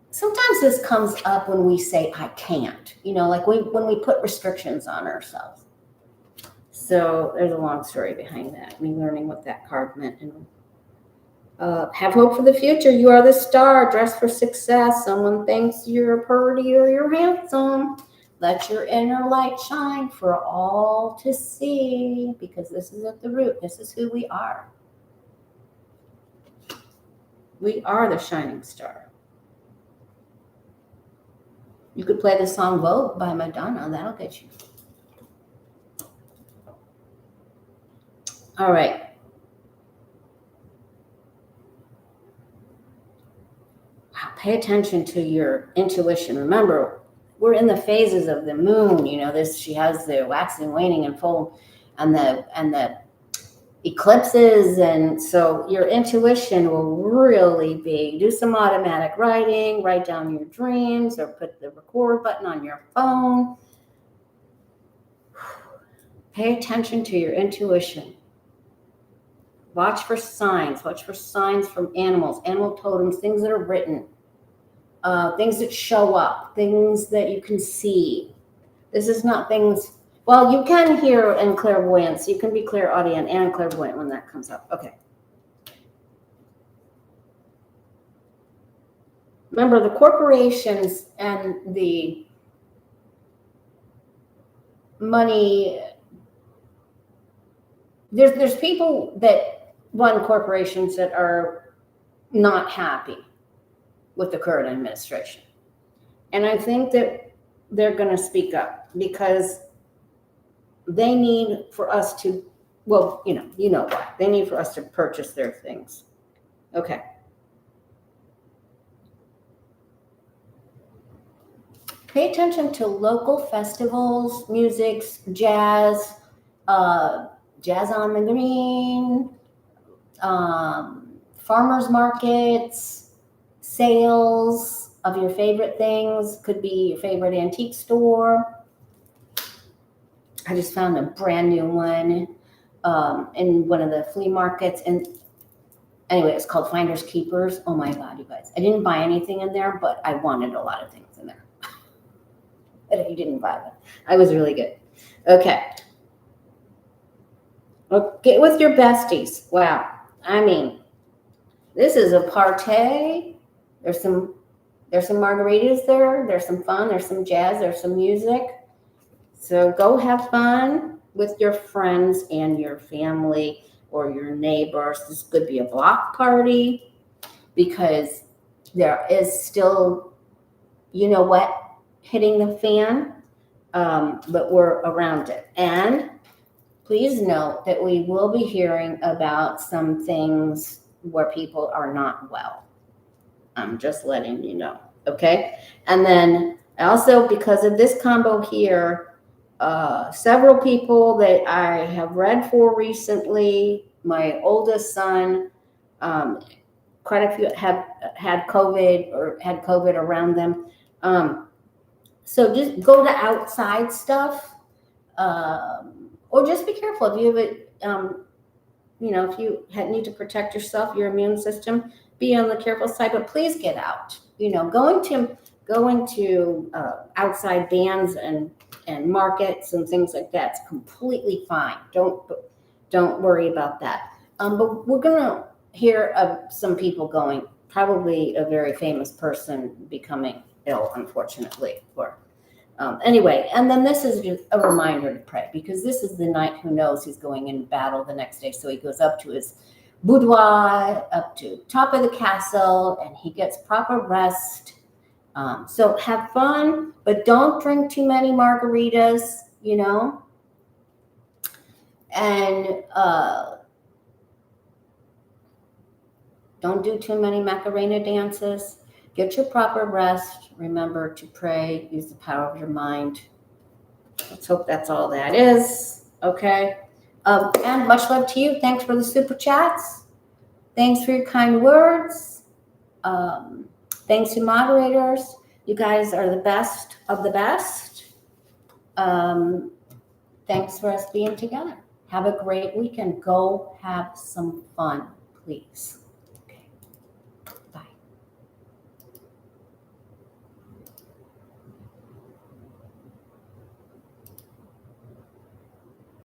Sometimes this comes up when we say, I can't, you know, like when we put restrictions on ourselves. So there's a long story behind that, me learning what that card meant. And have hope for the future. You are the star, dressed for success. Someone thinks you're pretty or you're handsome. Let your inner light shine for all to see, because this is at the root. This is who we are. We are the shining star. You could play the song Vogue by Madonna. That'll get you. All right. Wow, pay attention to your intuition. Remember, we're in the phases of the moon. You know, she has the waxing, waning, and full, and the eclipses, and so your intuition will really be, do some automatic writing, write down your dreams, or put the record button on your phone. Pay attention to your intuition. Watch for signs from animals, animal totems, things that are written, things that show up, things that you can see. This is not things. Well, you can hear in clairvoyance. You can be clairaudient and clairvoyant when that comes up. Okay. Remember, the corporations and the money there's people that run corporations that are not happy with the current administration. And I think that they're going to speak up because they need for us to, well, you know what? They need for us to purchase their things. Okay. Pay attention to local festivals, musics, jazz, jazz on the green, farmers markets, sales of your favorite things. Could be your favorite antique store. I just found a brand new one in one of the flea markets. And anyway, it's called Finders Keepers. Oh my God, you guys. I didn't buy anything in there, but I wanted a lot of things in there. But if you didn't buy them, I was really good. Okay. Well, get with your besties. Wow. I mean, this is a party. There's some margaritas there. There's some fun. There's some jazz. There's some music. So go have fun with your friends and your family or your neighbors. This could be a block party because there is still, you know what, hitting the fan, but we're around it. And please note that we will be hearing about some things where people are not well. I'm just letting you know, okay? And then also, because of this combo here, several people that I have read for recently, my oldest son, quite a few have had COVID or had COVID around them. So just go to outside stuff, or just be careful if you have it. If you need to protect yourself, your immune system, be on the careful side. But please get out. Going to outside bands and markets and things like that's completely fine. Don't worry about that. But we're gonna hear of some people going. Probably a very famous person becoming ill, unfortunately. Anyway, and then this is just a reminder to pray, because this is the knight who knows he's going in battle the next day. So he goes up to his boudoir, up to top of the castle, and he gets proper rest. So have fun, but don't drink too many margaritas, and don't do too many Macarena dances. Get your proper rest. Remember to pray. Use the power of your mind. Let's hope that's all that is. Okay. And much love to you. Thanks for the super chats. Thanks for your kind words. Thanks to moderators. You guys are the best of the best. Thanks for us being together. Have a great weekend. Go have some fun, please.